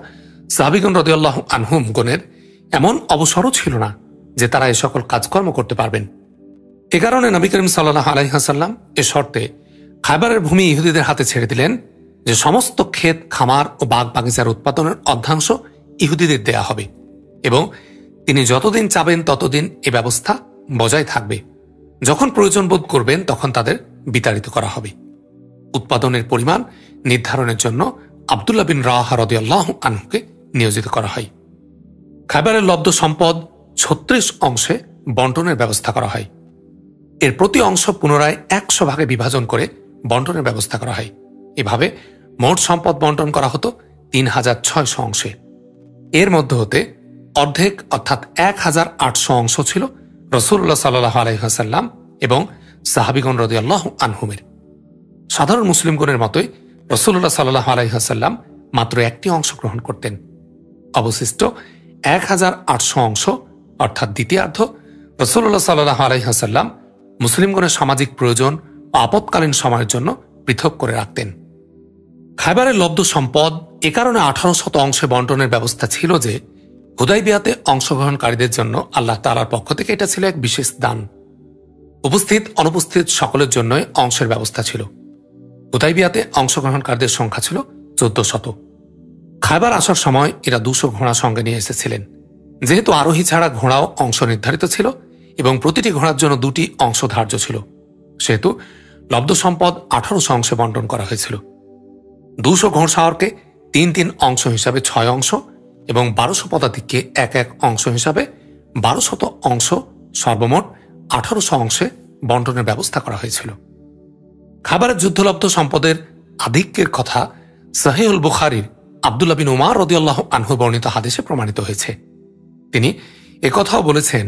Speaker 1: সাহাবীগণ রাদিয়াল্লাহু আনহুম গণের এমন অবসরও ছিল না যে তারা এ সকল কাজকর্ম করতে পারবেন। এ কারণে নবী করিম সাল্লাল্লাহু আলাইহি ওয়াসাল্লাম এ শর্তে খায়বারের ভূমি ইহুদিদের হাতে ছেড়ে দিলেন যে সমস্ত ক্ষেত, খামার ও বাগ বাগিচার উৎপাদনের অর্ধাংশ ইহুদিদের দেয়া হবে এবং তিনি যতদিন চাবেন ততদিন এ ব্যবস্থা বজায় থাকবে। যখন প্রয়োজন বোধ করবেন তখন তাদের বিতাড়িত করা হবে। উৎপাদনের পরিমাণ নির্ধারণের জন্য আব্দুল্লাহ বিন রাওয়াহা রাদিয়াল্লাহু আনহুকে নিয়োজিত করা হয়। খায়বারের লব্ধ সম্পদ 36 অংশে বন্টনের ব্যবস্থা করা হয়। এর প্রতি অংশ পুনরায় 100 ভাগে বিভাজন করে বন্টনের ব্যবস্থা করা হয়। এভাবে মোট সম্পদ বন্টন করা হতো 3600 অংশে। এর মধ্যে হতে অর্ধেক অর্থাৎ 1800 অংশ ছিল রাসূলুল্লাহ সাল্লাল্লাহু আলাইহি ওয়াসাল্লাম এবং সাহাবীগণ রাদিয়াল্লাহু আনহুমের। সাধারণ মুসলিমগণের মতোই রাসূলুল্লাহ সাল্লাল্লাহু আলাইহি ওয়াসাল্লাম মাত্র একটি অংশ গ্রহণ করতেন। অবশিষ্ট 1800 অংশ অর্থাৎ দ্বিতীয়ার্ধ রাসূলুল্লাহ সাল্লাল্লাহু আলাইহি ওয়াসাল্লাম মুসলিমগণের সামাজিক প্রয়োজন ও আপৎকালীন সময়ের জন্য পৃথক করে রাখতেন। খায়বারের লব্ধ সম্পদ এ কারণে 1800 অংশে বন্টনের ব্যবস্থা ছিল যে হুদাইবিয়াতে অংশগ্রহণকারীদের জন্য আল্লাহ তাআলার পক্ষ থেকে এটা ছিল এক বিশেষ দান। উপস্থিত অনুপস্থিত সকলের জন্যই অংশের ব্যবস্থা ছিল। হুদাইবিয়াতে অংশগ্রহণকারীদের সংখ্যা ছিল 1400। খায়বার আসার সময় এরা 200 ঘোড়া সঙ্গে নিয়ে এসেছিলেন। যেহেতু আরোহী ছাড়া ঘোড়াও অংশ নির্ধারিত ছিল এবং প্রতিটি ঘোড়ার জন্য 2টি অংশ ধার্য ছিল, সেহেতু লব্ধ সম্পদ 1800 অংশে বন্টন করা হয়েছিল। 200 ঘোড়সাওয়ারকে 3 অংশ হিসাবে 6 অংশ এবং 1200 পদাতিককে 1 অংশ হিসাবে 1200 অংশ, সর্বমোট 1800 অংশে বন্টনের ব্যবস্থা করা হয়েছিল। খায়বারের যুদ্ধলব্ধ সম্পদের আধিক্যের কথা সহিহুল বুখারীর আব্দুল্লাহ বিন উমার রাদিয়াল্লাহু আনহু বর্ণিত হাদিসে প্রমাণিত হয়েছে। তিনি একথাও বলেছেন,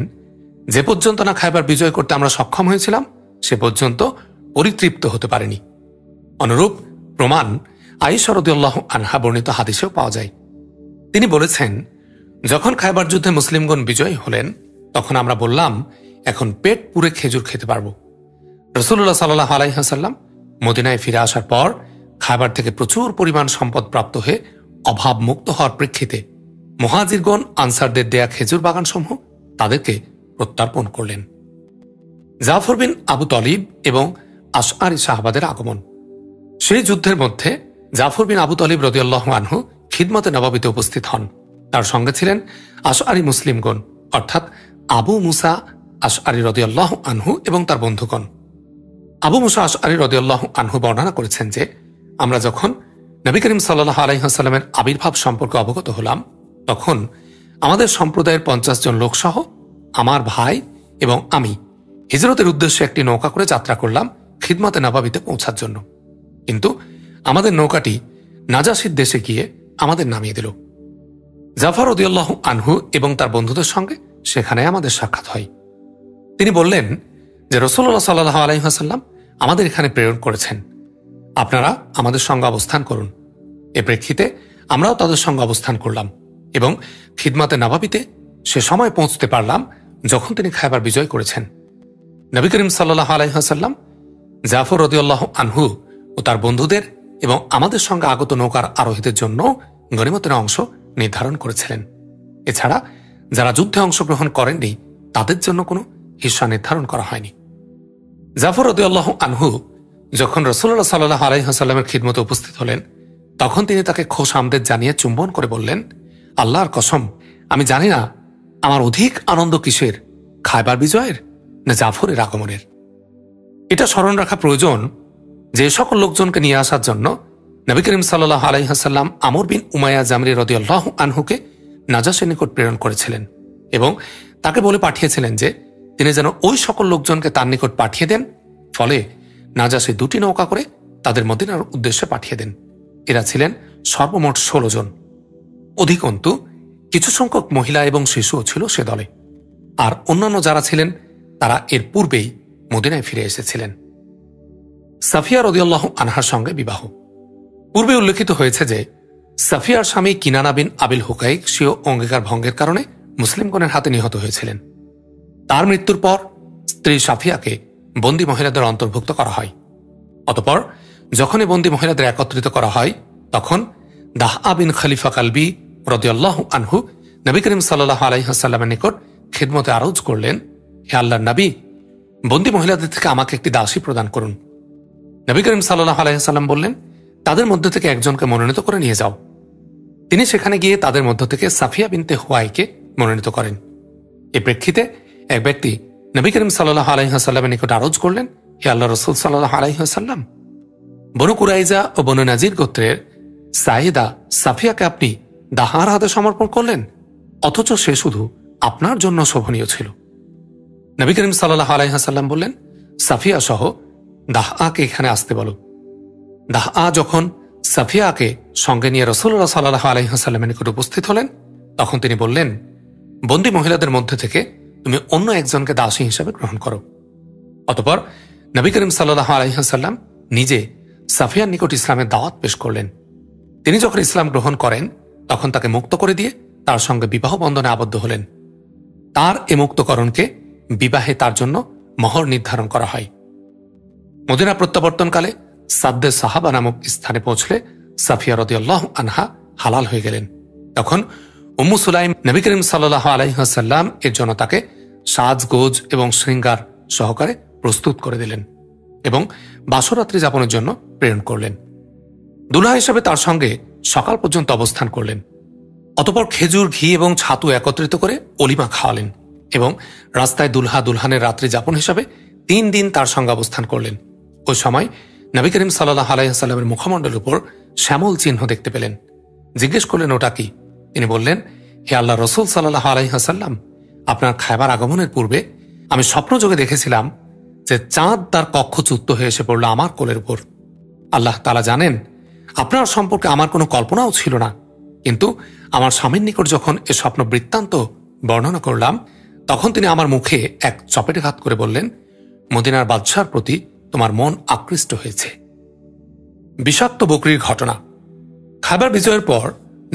Speaker 1: যে পর্যন্ত না খায়বার বিজয় করতে আমরা সক্ষম হয়েছিলাম সে পর্যন্ত পরিতৃপ্ত হতে পারেনি। অনুরূপ প্রমাণ আয়েশা রাদিয়াল্লাহু আনহা বর্ণিত হাদিসেও পাওয়া যায়। তিনি বলেছেন, যখন খায়বার যুদ্ধে মুসলিমগণ বিজয়ী হলেন তখন আমরা বললাম, এখন পেট পুরে খেজুর খেতে পারব। রাসূলুল্লাহ সাল্লাল্লাহু আলাইহি ওয়াসাল্লাম মদিনায় ফিরে আসার পর খায়বার থেকে প্রচুর পরিমাণ সম্পদ প্রাপ্ত হয়ে অভাব মুক্ত হওয়ার প্রেক্ষিতে মুহাজিরগণ আনসারদের দেয়া খেজুর বাগানসমূহ তাদেরকে প্রত্যার্পণ করলেন। জাফর বিন আবু তলিব এবং আশআরী সাহাবাদের আগমন। সেই যুদ্ধের মধ্যে জাফর বিন আবু তলিব রাদিয়াল্লাহু আনহু খিদমতে নববীতে উপস্থিত হন। তার সঙ্গে ছিলেন আশআরী মুসলিমগণ, অর্থাৎ আবু মুসা আশআরী রাদিয়াল্লাহু আনহু এবং তার বন্ধুগণ। আবু মুসা আশআরী রাদিয়াল্লাহু আনহু বর্ণনা করেছেন যে, আমরা যখন নবী করিম সাল্লাল্লাহু আলাইহি ওয়াসাল্লামের আবির্ভাব সম্পর্কে অবগত হলাম তখন আমাদের সম্প্রদায়ের 50 জন লোকসহ আমার ভাই এবং আমি হিজরতের উদ্দেশ্যে একটি নৌকা করে যাত্রা করলাম খিদমতে নববীতে পৌঁছার জন্য। কিন্তু আমাদের নৌকাটি নাজাশীর দেশে গিয়ে আমাদের নামিয়ে দিল। জাফর রাদিয়াল্লাহু আনহু এবং তার বন্ধুদের সঙ্গে সেখানে আমাদের সাক্ষাৎ হয়। তিনি বললেন যে, রাসূলুল্লাহ সাল্লাল্লাহু আলাইহি ওয়াসাল্লাম আমাদের এখানে প্রেরণ করেছেন, আপনারা আমাদের সঙ্গে অবস্থান করুন। এ প্রেক্ষিতে আমরাও তাদের সঙ্গে অবস্থান করলাম এবং খিদমতে নববীতে সে সময় পৌঁছতে পারলাম যখন তিনি খায়বার বিজয় করেছেন। নবী করিম সাল্লাল্লাহু আলাইহি ওয়াসাল্লাম জাফর রাদিয়াল্লাহু আনহু ও তার বন্ধুদের এবং আমাদের সঙ্গে আগত নৌকার আরোহীদের জন্য গনিমতের অংশ নির্ধারণ করেছিলেন। এছাড়া যারা যুদ্ধে অংশগ্রহণ করেননি তাদের জন্য কোনো হিস্সা নির্ধারণ করা হয়নি। জাফর রাদিয়াল্লাহু আনহু যখন রাসূলুল্লাহ সাল্লাল্লাহু আলাইহি ওয়াসাল্লামের খিদমতে উপস্থিত হলেন তখন তিনি তাকে খোশ আমদেদ জানিয়ে চুম্বন করে বললেন, আল্লাহর কসম, আমি জানি না আমার অধিক আনন্দ কিসের, খায়বার বিজয়ের না জাফরের আগমনের। এটা স্মরণ রাখা প্রয়োজন যে সকল লোকজনকে নিয়ে আসার জন্য নবী করিম সাল্লাল্লাহু আলাইহি ওয়াসাল্লাম আমর বিন উমাইয়া জামরি রাদিয়াল্লাহু আনহুকে নাজাশের নিকট প্রেরণ করেছিলেন এবং তাকে বলে পাঠিয়েছিলেন যে তিনি যেন ওই সকল লোকজনকে তার নিকট পাঠিয়ে দেন। ফলে নাজাশী 2টি নৌকা করে তাদের মদিনার উদ্দেশ্যে পাঠিয়ে দেন। এরা ছিলেন সর্বমোট 16 জন। অধিকন্তু কিছু সংখ্যক মহিলা এবং শিশুও ছিল সে দলে, আর অন্যান্য যারা ছিলেন তারা এর পূর্বেই মদিনায় ফিরে এসেছিলেন। সাফিয়া রাদিয়াল্লাহু আনহার সঙ্গে বিবাহ। পূর্বে উল্লেখিত হয়েছে যে সাফিয়ার স্বামী কিনানা বিন আবিল হুকাইক স্বীয় অঙ্গীকার ভঙ্গের কারণে মুসলিমগণের হাতে নিহত হয়েছিলেন। তার মৃত্যুর পর স্ত্রী সাফিয়াকে বন্দী মহিলাদের অন্তর্ভুক্ত করা হয়। অতঃপর যখনই বন্দী মহিলাদের একত্রিত করা হয় তখন দাহআ বিন খলিফা কালবি রাদিয়াল্লাহু আনহু নবী করিম সাল্লাল্লাহু আলাইহি ওয়াসাল্লামের নিকট খিদমতে আরজ করলেন, হে আল্লাহর নবী, বন্দী মহিলাদের থেকে আমাকে একটি দাসী প্রদান করুন। নবী করিম সাল্লাল্লাহু আলাইহি ওয়াসাল্লাম বললেন, তাদের মধ্য থেকে একজনকে মনোনীত করে নিয়ে যাও। তিনি সেখানে গিয়ে তাদের মধ্য থেকে সাফিয়া বিনতে হুয়াইকে মনোনীত করেন। এ প্রেক্ষিতে এক ব্যক্তি নবী করিম সাল্লাল্লাহু আলাইহি ওয়াসাল্লামের নিকট আরজ করলেন, হে আল্লাহর রাসূল সাল্লাল্লাহু আলাইহি ওয়াসাল্লাম, বনু কুরাইজা ও বনু নাজির গোত্রের সাইয়েদা সাফিয়াকে আপনি দাহার হাতে সমর্পণ করলেন, অথচ সে শুধু আপনার জন্য শোভনীয় ছিল। নবী করিম সাল্লাল্লাহু আলাইহি ওয়াসাল্লাম বললেন, সাফিয়া সহ দাহআকে এখানে আসতে বলো। দাহআ যখন সাফিয়াকে সঙ্গে নিয়ে রাসূলুল্লাহ সাল্লাল্লাহু আলাইহি ওয়াসাল্লামের নিকট উপস্থিত হলেন তখন তিনি বললেন, বন্দী মহিলাদের মধ্যে থেকে তুমি অন্য একজনকে দাসী হিসেবে গ্রহণ করো। অতঃপর নবী করিম সাল্লাল্লাহু আলাইহি ওয়াসাল্লাম নিজে সাফিয়ার নিকট ইসলামের দাওয়াত পেশ করলেন। তিনি যখন ইসলাম গ্রহণ করেন তখন তাকে মুক্ত করে দিয়ে তার সঙ্গে বিবাহ বন্ধনে আবদ্ধ হলেন। তার এ মুক্তকরণকে বিবাহে তার জন্য মহর নির্ধারণ করা হয়। মদিনা প্রত্যাবর্তনকালে সাদ্দে সাহাবা নামক স্থানে পৌঁছলে সাফিয়া রাদিয়াল্লাহু আনহা হালাল হয়ে গেলেন। তখন উম্মু সুলাইম নবী করিম সাল্লাল্লাহু আলাইহি ওয়াসাল্লাম এর জন্য তাকে সাজগোজ এবং শৃঙ্গার সহকারে প্রস্তুত করে দিলেন এবং বাসরাত্রি যাপনের জন্য প্রেরণ করলেন। দুলহা হিসাবে তার সঙ্গে সকাল পর্যন্ত অবস্থান করলেন। অতঃপর খেজুর, ঘি এবং ছাতু একত্রিত করে অলিমা খাওয়ালেন এবং রাস্তায় দুলহা দুলহানের রাত্রি যাপন হিসাবে 3 দিন তার সঙ্গে অবস্থান করলেন। ওই সময় নবী করিম সাল্লাল্লাহু আলাইহি ওয়াসাল্লামের মুখমণ্ডলের উপর শ্যামল চিহ্ন দেখতে পেলেন। জিজ্ঞেস করলেন, ওটা কি? তিনি বললেন, হে আল্লাহ রসুল সাল্লাল্লাহু আলাইহি ওয়াসাল্লাম, আপনার খায়বার আগমনের পূর্বে আমি স্বপ্নযোগে দেখেছিলাম যে চাঁদ তার কক্ষচ্যুত হয়ে এসে পড়ল আমার কোলের উপর। আল্লাহ তাআলা জানেন আপনার সম্পর্কে আমার কোনো কল্পনাও ছিল না, কিন্তু আমার স্বামীর নিকট যখন এ স্বপ্ন বৃত্তান্ত বর্ণনা করলাম তখন তিনি আমার মুখে এক চপেটাঘাত করে বললেন, মদিনার বাদশার প্রতি তোমার মন আকৃষ্ট হয়েছে। বিষাক্ত বকরির ঘটনা। খায়বার বিজয়ের পর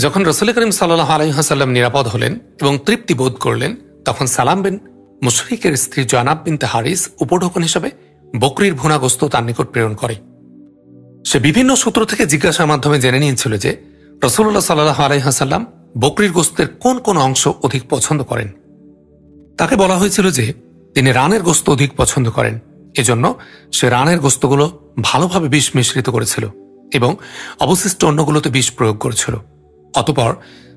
Speaker 1: যখন রাসূল করিম সাল্লাল্লাহু আলাইহি ওয়াসাল্লাম নিরাপদ হলেন এবং তৃপ্তি বোধ করলেন, তখন সালাম বিন মুশরিকের স্ত্রী জয়নাব বিনতে হারিস উপঢৌকন হিসেবে বকরির ভুনা গোশত তার নিকট প্রেরণ করে। সে বিভিন্ন সূত্র থেকে জিজ্ঞাসার মাধ্যমে জেনে নিয়েছিল যে রাসূলুল্লাহ সাল্লাল্লাহু আলাইহি ওয়াসাল্লাম বকরির গোশতের কোন কোন অংশ অধিক পছন্দ করেন। তাকে বলা হয়েছিল যে তিনি রানের গোশত অধিক পছন্দ করেন, এজন্য সে রানের গোশতগুলো ভালোভাবে বিষ মিশ্রিত করেছিল এবং অবশিষ্ট অন্যগুলোতে বিষ প্রয়োগ করেছিল। অতঃপর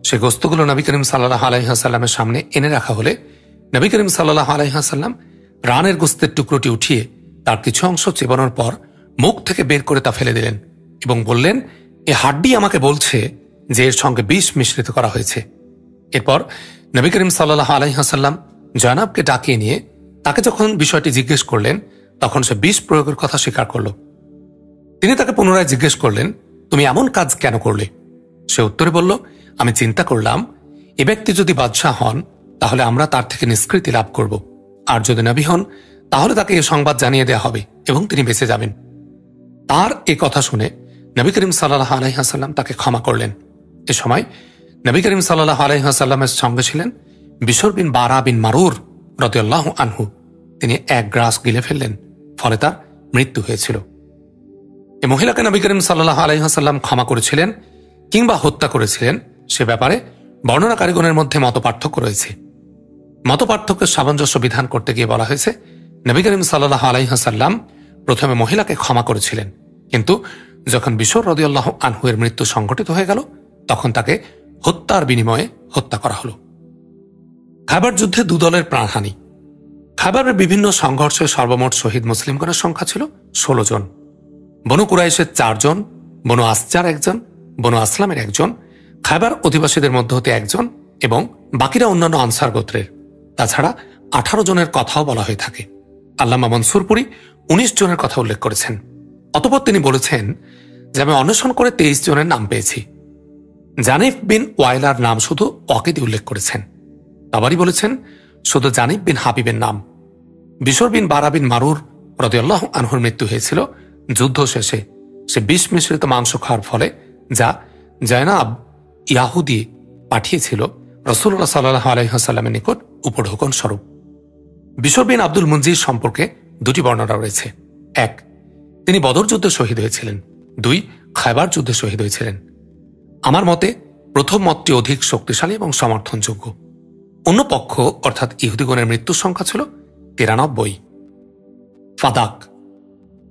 Speaker 1: সে গোশতগুলো নবী করিম সাল্লাল্লাহু আলাইহি ওয়াসাল্লামের সামনে এনে রাখা হলে নবী করিম সাল্লাল্লাহু আলাইহি ওয়াসাল্লাম রানের গোশতের টুকরোটি উঠিয়ে তার কিছু অংশ চেবানোর পর মুখ থেকে বের করে তা ফেলে দিলেন এবং বললেন, এ হাড্ডি আমাকে বলছে যে এর সঙ্গে বিষ মিশ্রিত করা হয়েছে। এরপর নবী করিম সাল্লাল্লাহু আলাইহি ওয়াসাল্লাম জয়নাবকে ডাকিয়ে নিয়ে তাকে যখন বিষয়টি জিজ্ঞেস করলেন তখন সে বিষ প্রয়োগের কথা স্বীকার করল। তিনি তাকে পুনরায় জিজ্ঞেস করলেন, তুমি এমন কাজ কেন করলে? সে উত্তরে বলল, আমি চিন্তা করলাম এ ব্যক্তি যদি বাদশাহ হন তাহলে আমরা তার থেকে নিষ্কৃতি লাভ করব, আর যদি নবী হন তাহলে তাকে এ সংবাদ জানিয়ে দেওয়া হবে এবং তিনি বেঁচে যাবেন। তার এ কথা শুনে নবী করিম সাল্লাল্লাহু আলাইহি ওয়াসাল্লাম তাকে ক্ষমা করলেন। এ সময় নবী করিম সাল্লাল্লাহু আলাইহি ওয়াসাল্লামের সঙ্গে ছিলেন বিশর বিন বারা বিন মারুর রাদিয়াল্লাহু আনহু। তিনি এক গ্রাস গিলে ফেললেন, ফলে তার মৃত্যু হয়েছিল। এ মহিলাকে নবী করিম সাল্লাল্লাহু আলাইহি ওয়াসাল্লাম ক্ষমা করেছিলেন কিংবা হত্যা করেছিলেন সে ব্যাপারে বর্ণনাকারীগণের মধ্যে মতপার্থক্য রয়েছে। মতপার্থক্যের সামঞ্জস্য বিধান করতে গিয়ে বলা হয়েছে, নবী করিম সাল্লাল্লাহু আলাইহি ওয়াসাল্লাম প্রথমে মহিলাকে ক্ষমা করেছিলেন, কিন্তু যখন বিশর রাদিয়াল্লাহু আনহু এর মৃত্যু সংঘটিত হয়ে গেল তখন তাকে হত্যার বিনিময়ে হত্যা করা হল। খায়বার যুদ্ধে 2 দলের প্রাণহানি। খায়বারের বিভিন্ন সংঘর্ষে সর্বমোট শহীদ মুসলিমগণের সংখ্যা ছিল 16 জন। বনু কুরাইশের 4 জন, বনু আসজার 1 জন, বনু আসলামের 1 জন, খায়বার অধিবাসীদের মধ্য হতে 1 জন এবং বাকিরা অন্যান্য আনসার গোত্রের। তাছাড়া 18 জনের কথাও বলা হয়ে থাকে। আল্লামা মনসুরপুরি 19 জনের কথা উল্লেখ করেছেন। অতঃপর তিনি বলেছেন যে আমি অন্বেষণ করে 23 জনের নাম পেয়েছি। জানিফ বিন ওয়াইলার নাম শুধু অকেদি উল্লেখ করেছেন। তাবারি বলেছেন শুধু জানিফ বিন হাবিবের নাম। বিশর বিন বারা বিন মারুর রাদিয়াল্লাহু আনহুর মৃত্যু হয়েছিল যুদ্ধ শেষে সে বিষ মিশ্রিত মাংস খাওয়ার ফলে, যা জয়নাব ইয়াহুদি পাঠিয়েছিল রাসূলুল্লাহ সাল্লাল্লাহু আলাইহি ওয়াসাল্লামের নিকট উপঢৌকন স্বরূপ। বিশর বিন আব্দুল মুনজির সম্পর্কে 2টি বর্ণনা রয়েছে। 1, তিনি বদর যুদ্ধে শহীদ হয়েছিলেন। 2, খায়বার যুদ্ধে শহীদ হয়েছিলেন। আমার মতে প্রথম মতটি অধিক শক্তিশালী এবং সমর্থনযোগ্য। অন্য পক্ষ অর্থাৎ ইহুদিগণের মৃত্যুর সংখ্যা ছিল 93। ফাদাক।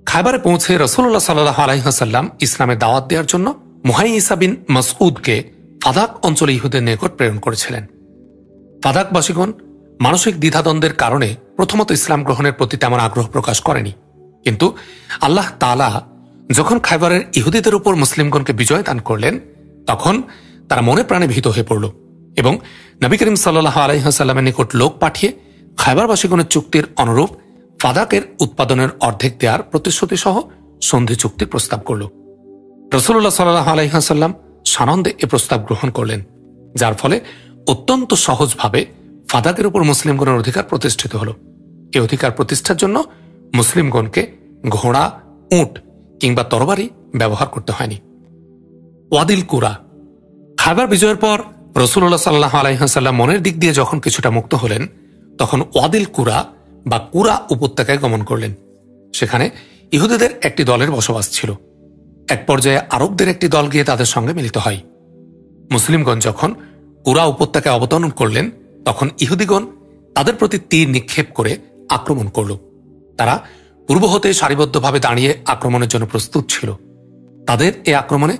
Speaker 1: খায়বারে পৌঁছে রাসূলুল্লাহ সাল্লাল্লাহু আলাইহি ওয়াসাল্লাম ইসলামের দাওয়াত দেওয়ার জন্য মুহাইসা বিন মাসউদকে ফাদাক অঞ্চলে ইহুদের নিকট প্রেরণ করেছিলেন। ফাদাকবাসীগণ মানসিক দ্বিধাদ্বন্দ্বের কারণে প্রথমত ইসলাম গ্রহণের প্রতি তেমন আগ্রহ প্রকাশ করেনি, কিন্তু আল্লাহ তাআলা যখন খায়বারের ইহুদিদের উপর মুসলিমগণকে বিজয় দান করলেন তখন তারা মনে প্রাণে ভীত হয়ে পড়ল এবং নবী করিম সাল্লাল্লাহু আলাইহি ওয়াসাল্লামের নিকট লোক পাঠিয়ে খায়বারবাসীগণের চুক্তির অনুরূপ ফাদাকের উৎপাদনের অর্ধেক দেওয়ার প্রতিশ্রুতি সহ সন্ধি চুক্তির প্রস্তাব করল। রাসূলুল্লাহ সাল্লাল্লাহু আলাইহি ওয়াসাল্লাম সানন্দে এ প্রস্তাব গ্রহণ করলেন, যার ফলে অত্যন্ত সহজভাবে ফাদাকের উপর মুসলিমগণের অধিকার প্রতিষ্ঠিত হল। এই অধিকার প্রতিষ্ঠার জন্য মুসলিমগণকে ঘোড়া, উট কিংবা তরবারি ব্যবহার করতে হয়নি। ওয়াদিল কুরা। খায়বার বিজয়ের পর রাসূলুল্লাহ সাল্লাল্লাহু আলাইহি ওয়াসাল্লাম মনের দিক দিয়ে যখন কিছুটা মুক্ত হলেন তখন ওয়াদিল কুরা বা কুরা উপত্যকায় গমন করলেন। সেখানে ইহুদিদের একটি দলের বসবাস ছিল। এক পর্যায়ে আরবদের একটি দল গিয়ে তাদের সঙ্গে মিলিত হয়। মুসলিমগণ যখন কুরা উপত্যকায় অবতরণ করলেন, তখন ইহুদিগণ তাদের প্রতি তীর নিক্ষেপ করে আক্রমণ করল। তারা পূর্ব হতে সারিবদ্ধভাবে দাঁড়িয়ে আক্রমণের জন্য প্রস্তুত ছিল। তাদের এ আক্রমণে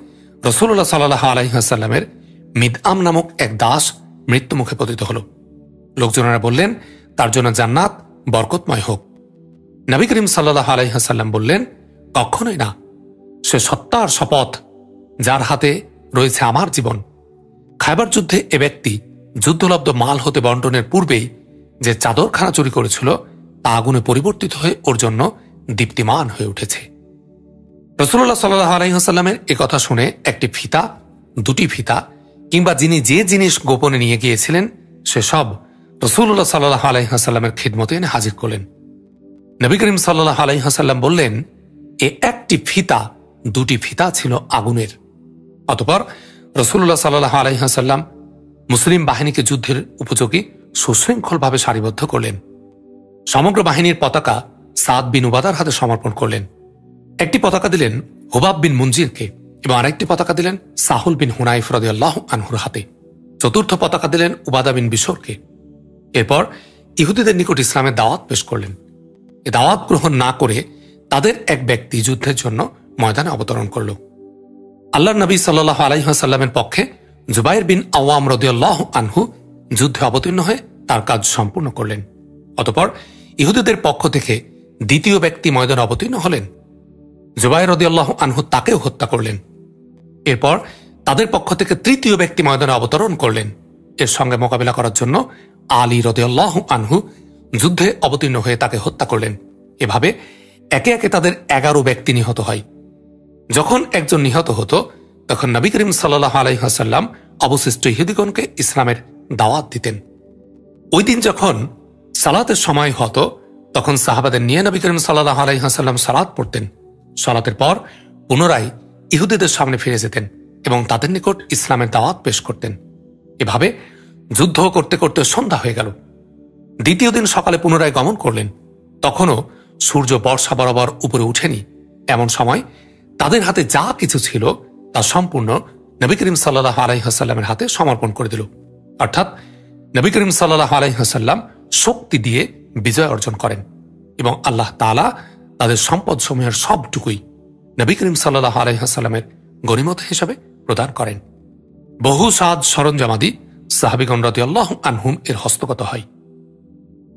Speaker 1: রাসূলুল্লাহ সাল্লাল্লাহু আলাইহি ওয়াসাল্লামের মিদআম নামক এক দাস মৃত্যুমুখে পতিত হল। লোকজনেরা বললেন, তার জন্য জান্নাত বরকতময় হোক। নবী করিম সাল্লাল্লাহু আলাইহি ওয়াসাল্লাম বললেন, কখনোই না। সে সত্তার শপথ যার হাতে রয়েছে আমার জীবন। খায়বার যুদ্ধে এ ব্যক্তি যুদ্ধলব্ধ মাল হতে বন্টনের পূর্বেই যে চাদরখানা চুরি করেছিল তা আগুনে পরিবর্তিত হয়ে ওর জন্য দীপ্তিমান হয়ে উঠেছে। রাসূলুল্লাহ সাল্লাল্লাহু আলাইহি ওয়াসাল্লামের এ কথা শুনে একটি ফিতা, দুটি ফিতা কিংবা যিনি যে জিনিস গোপনে নিয়ে গিয়েছিলেন সে সব রাসূলুল্লাহ সাল্লাল্লাহু আলাইহি ওয়াসাল্লামের খিদমতে এনে হাজির করলেন। নবী করিম সাল্লাল্লাহু আলাইহি ওয়াসাল্লাম বললেন, এ একটি ফিতা, দুটি ফিতা ছিল আগুনের। অতঃপর রাসূলুল্লাহ সাল্লাল্লাহু আলাইহি ওয়াসাল্লাম মুসলিম বাহিনীকে যুদ্ধের উপযোগী সুশৃঙ্খলভাবে সারিবদ্ধ করলেন। সমগ্র বাহিনীর পতাকা সাদ বিন উবাদার হাতে সমর্পণ করলেন। একটি পতাকা দিলেন হুবাব বিন মুনজিরকে এবং আরেকটি পতাকা দিলেন সাহুল বিন হুনাইফ রাদিয়াল্লাহু আনহুর হাতে। চতুর্থ পতাকা দিলেন উবাদা বিন বিশরকে। এরপর ইহুদিদের নিকট ইসলামের দাওয়াত পেশ করলেন। এ দাওয়াত গ্রহণ না করে তাদের এক ব্যক্তি যুদ্ধের জন্য ময়দানে অবতরণ করল। আল্লাহর নবী সাল্লাল্লাহু আলাইহি ওয়াসাল্লামের পক্ষে জুবাইর বিন আওয়াম রাদিয়াল্লাহু আনহু যুদ্ধে অবতীর্ণ হয়ে তার কাজ সম্পূর্ণ করলেন। অতঃপর ইহুদিদের পক্ষ থেকে দ্বিতীয় ব্যক্তি ময়দানে অবতীর্ণ হলেন। জুবাইর রাদিয়াল্লাহু আনহু তাকেও হত্যা করলেন। এরপর তাদের পক্ষ থেকে তৃতীয় ব্যক্তি ময়দানে অবতরণ করলেন। এর সঙ্গে মোকাবিলা করার জন্য আলী রাদিয়াল্লাহু আনহু যুদ্ধে অবতীর্ণ হয়ে তাকে হত্যা করলেন। এভাবে একে একে তাদের 11 ব্যক্তি নিহত হয়। যখন একজন নিহত হতো তখন নবী করিম সাল্লাল্লাহু আলাইহি ওয়াসাল্লাম অবশিষ্ট ইহুদিগণকে ইসলামের দাওয়াত দিতেন। ওই দিন যখন সালাতের সময় হতো তখন সাহাবাদের নিয়ে নবী করিম সাল্লাল্লাহু আলাইহি ওয়াসাল্লাম সালাত পড়তেন। সালাতের পর পুনরায় ইহুদিদের সামনে ফিরে যেতেন এবং তাদের নিকট ইসলামের দাওয়াত পেশ করতেন। এভাবে যুদ্ধ করতে করতে সন্ধ্যা হয়ে গেল। দ্বিতীয় দিন সকালে পুনরায় গমন করলেন। তখনও সূর্য বর্ষা বরাবর উপরে উঠেনি। এমন সময় তাদের হাতে যা কিছু ছিল তা সম্পূর্ণ নবী করিম সাল্লাল্লাহু আলাইহি ওয়াসাল্লামের হাতে সমর্পণ করে দিল। অর্থাৎ নবী করিম সাল্লাল্লাহু আলাইহি ওয়াসাল্লাম শক্তি দিয়ে বিজয় অর্জন করেন এবং আল্লাহ তাআলা তাদের সম্পদ সমূহের সবটুকুই নবী করিম সাল্লাল্লাহু আলাইহি ওয়াসাল্লামের গনিমত হিসাবে প্রদান করেন। বহু সাজ সরঞ্জামাদি সাহাবীগণ রাদিয়াল্লাহু আনহুম এর হস্তগত হয়।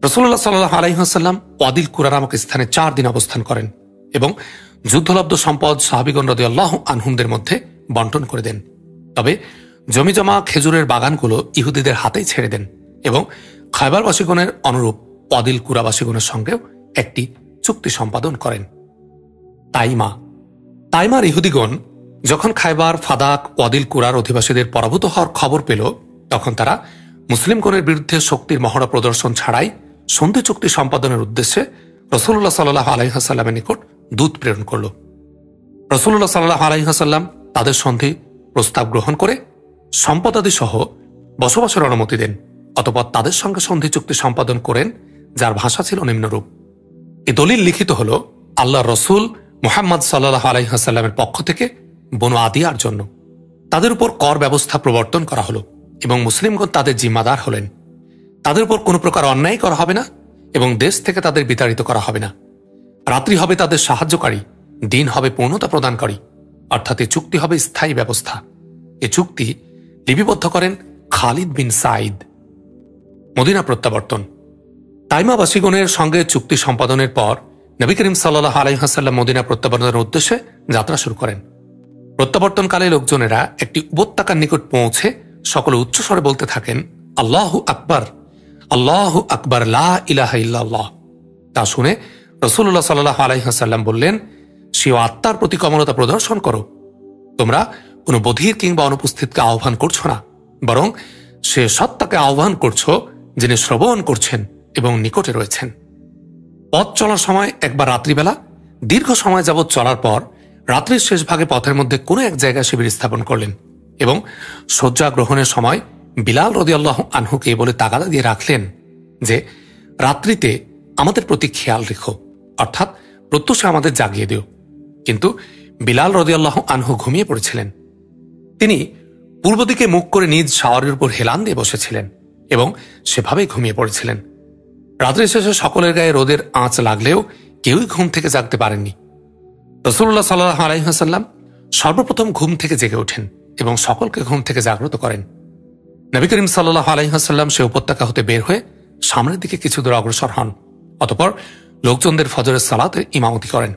Speaker 1: রাসূলুল্লাহ সাল্লাল্লাহু আলাইহি ওয়াসাল্লাম ওয়াদিল কুরা নামক স্থানে 4 দিন অবস্থান করেন এবং যুদ্ধলব্ধ সম্পদ সাহাবীগণ রাদিয়াল্লাহু আনহুমদের মধ্যে বন্টন করে দেন। তবে জমিজমা খেজুরের বাগানগুলো ইহুদিদের হাতেই ছেড়ে দেন এবং খায়বারবাসীগণের অনুরূপ ওয়াদিল কুরাবাসীগণের সঙ্গেও একটি চুক্তি সম্পাদন করেন। তাইমার ইহুদিগণ যখন খায়বার, ফাদাক, ওয়াদিল কুরার অধিবাসীদের পরাভূত হওয়ার খবর পেল তখন তারা মুসলিমগণের বিরুদ্ধে শক্তির মহড়া প্রদর্শন ছাড়াই সন্ধি চুক্তি সম্পাদনের উদ্দেশ্যে রাসূলুল্লাহ সাল্লাল্লাহু আলাইহি ওয়াসাল্লামের নিকট দূত প্রেরণ করল। রাসূলুল্লাহ সাল্লাল্লাহু আলাইহি ওয়াসাল্লাম তাদের সন্ধি প্রস্তাব গ্রহণ করে সম্পদাদি সহ বসবাসের অনুমতি দেন। অতঃপর তাদের সঙ্গে সন্ধি চুক্তি সম্পাদন করেন, যার ভাষা ছিল নিম্নরূপ। এই দলিল লিখিত হল আল্লাহ রসুল মুহাম্মদ সাল্লাল্লাহু আলাইহি ওয়াসাল্লামের পক্ষ থেকে বনু আদিয়ার জন্য। তাদের উপর কর ব্যবস্থা প্রবর্তন করা হলো এবং মুসলিমগণ তাদের জিম্মাদার হলেন। তাদের উপর কোনো প্রকার অন্যায় করা হবে না এবং দেশ থেকে তাদের বিতাড়িত করা হবে না। রাত্রি হবে তাদের সাহায্যকারী, দিন হবে পূর্ণতা প্রদানকারী, অর্থাৎ এ চুক্তি হবে স্থায়ী ব্যবস্থা। এ চুক্তি লিপিবদ্ধ করেন খালিদ বিন সাইদ। মদিনা প্রত্যাবর্তন। তাইমাবাসীগণের সঙ্গে চুক্তি সম্পাদনের পর নবী করিম সাল্লাল্লাহু আলাইহি ওয়াসাল্লাম মদিনা প্রত্যাবর্তনের উদ্দেশ্যে যাত্রা শুরু করেন। প্রত্যাবর্তনকালে লোকজনেরা একটি উপত্যকার নিকট পৌঁছে সকলে উচ্চস্বরে বলতে থাকেন, আল্লাহু আকবার, আল্লাহু আকবার, লা ইলাহা ইল্লাল্লাহ। তা শুনে রাসূলুল্লাহ সাল্লাল্লাহু আলাইহি ওয়াসাল্লাম বললেন, স্বীয় আত্মার প্রতি কমলতা প্রদর্শন করো। তোমরা কোনো বধির কিংবা অনুপস্থিতকে আহ্বান করছো না, বরং সে সত্তাকে আহ্বান করছো যিনি শ্রবণ করছেন এবং নিকটে রয়েছেন। পথ চলার সময় একবার রাত্রিবেলা দীর্ঘ সময় যাবৎ চলার পর রাত্রির শেষ ভাগে পথের মধ্যে কোনো এক জায়গায় শিবির স্থাপন করলেন এবং শয্যা গ্রহণের সময় বিলাল রাদিয়াল্লাহু আনহুকে বলে তাগাদা দিয়ে রাখলেন যে রাত্রিতে আমাদের প্রতি খেয়াল রেখো, অর্থাৎ প্রত্যুষে আমাদের জাগিয়ে দিও। কিন্তু বিলাল রাদিয়াল্লাহু আনহু ঘুমিয়ে পড়েছিলেন। তিনি পূর্ব দিকে মুখ করে নিজ শাওয়ারের উপর হেলান দিয়ে বসেছিলেন এবং সেভাবেই ঘুমিয়ে পড়েছিলেন। রাত্রি শেষে সকলের গায়ে রোদের আঁচ লাগলেও কেউই ঘুম থেকে জাগতে পারেননি। রাসূলুল্লাহ সাল্লাল্লাহু আলাইহি ওয়াসাল্লাম সর্বপ্রথম ঘুম থেকে জেগে ওঠেন এবং সকলকে ঘুম থেকে জাগ্রত করেন। নবী করিম সাল্লাল্লাহু আলাইহি ওয়াসাল্লাম সে উপত্যকা হতে বের হয়ে সামনের দিকে কিছু দূর অগ্রসর হন। অতঃপর লোকজনদের ফজরের সালাতে ইমামতি করেন।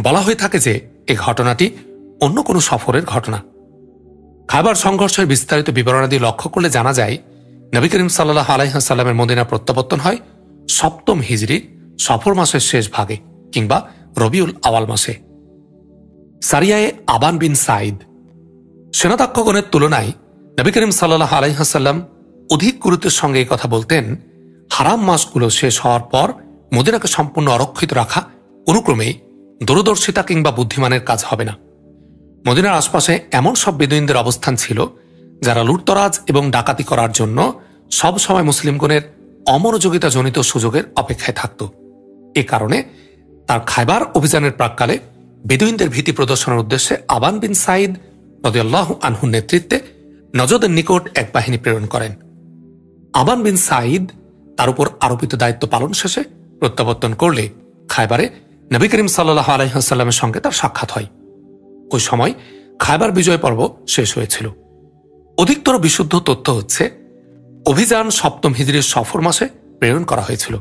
Speaker 1: বলা হয়ে থাকে যে এই ঘটনাটি অন্য কোনো সফরের ঘটনা। খায়বার সংঘর্ষের বিস্তারিত বিবরণাদি লক্ষ্য করলে জানা যায় নবী করিম সাল্লাল্লাহু আলাইহি ওয়াসাল্লামের মদিনা প্রত্যাবর্তন হয় ৭ম হিজরি সফর মাসের শেষ ভাগে কিংবা রবিউল আওয়াল মাসে। সারিয়ায়ে আবান বিন সাইদ। সেনাধ্যক্ষগণের তুলনায় নবী করিম সাল্লাল্লাহু আলাইহি ওয়াসাল্লাম অধিক গুরুত্বের সঙ্গে এই কথা বলতেন, হারাম মাসগুলো শেষ হওয়ার পর মদিনাকে সম্পূর্ণ অরক্ষিত রাখা অনুক্রমে দূরদর্শিতা কিংবা বুদ্ধিমানের কাজ হবে না। মদিনার আশপাশে এমন সব বেদুইনদের অবস্থান ছিল যারা লুটতরাজ এবং ডাকাতি করার জন্য সব সময় মুসলিমগণের অমনোযোগিতাজনিত সুযোগের অপেক্ষায় থাকত। এ কারণে তার খায়বার অভিযানের প্রাক্কালে বেদুইনদের ভীতি প্রদর্শনের উদ্দেশ্যে আবান বিন সাইদ রাদিয়াল্লাহু আনহুর নেতৃত্বে নজদের নিকট এক বাহিনী প্রেরণ করেন। আবান বিন সাইদ তার উপর আরোপিত দায়িত্ব পালন শেষে প্রত্যাবর্তন করলে খায়বারে নবী করিম সাল্লাল্লাহু আলাইহি ওয়াসাল্লামের সঙ্গে তার সাক্ষাৎ হয়। ওই সময় খায়বার বিজয় পর্ব শেষ হয়েছিল। অধিকতর বিশুদ্ধ তথ্য হচ্ছে অভিযান ৭ম হিজরির সফর মাসে প্রেরণ করা হয়েছিল।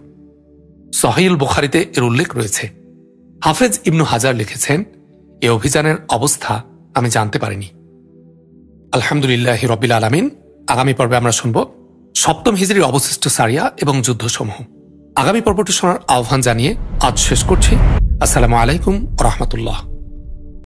Speaker 1: সহিহুল বুখারীতে এর উল্লেখ রয়েছে। হাফেজ ইবনু হাজার লিখেছেন, এ অভিযানের অবস্থা আমি জানতে পারিনি। আলহামদুলিল্লাহি রাব্বিল আলামিন। আগামী পর্বে আমরা শুনব ৭ম হিজরির অবশিষ্ট সারিয়া এবং যুদ্ধসমূহ। আগামী পর্বটি শোনার আহ্বান জানিয়ে আজ শেষ করছি। আসসালামু আলাইকুম ওয়া রাহমাতুল্লাহ।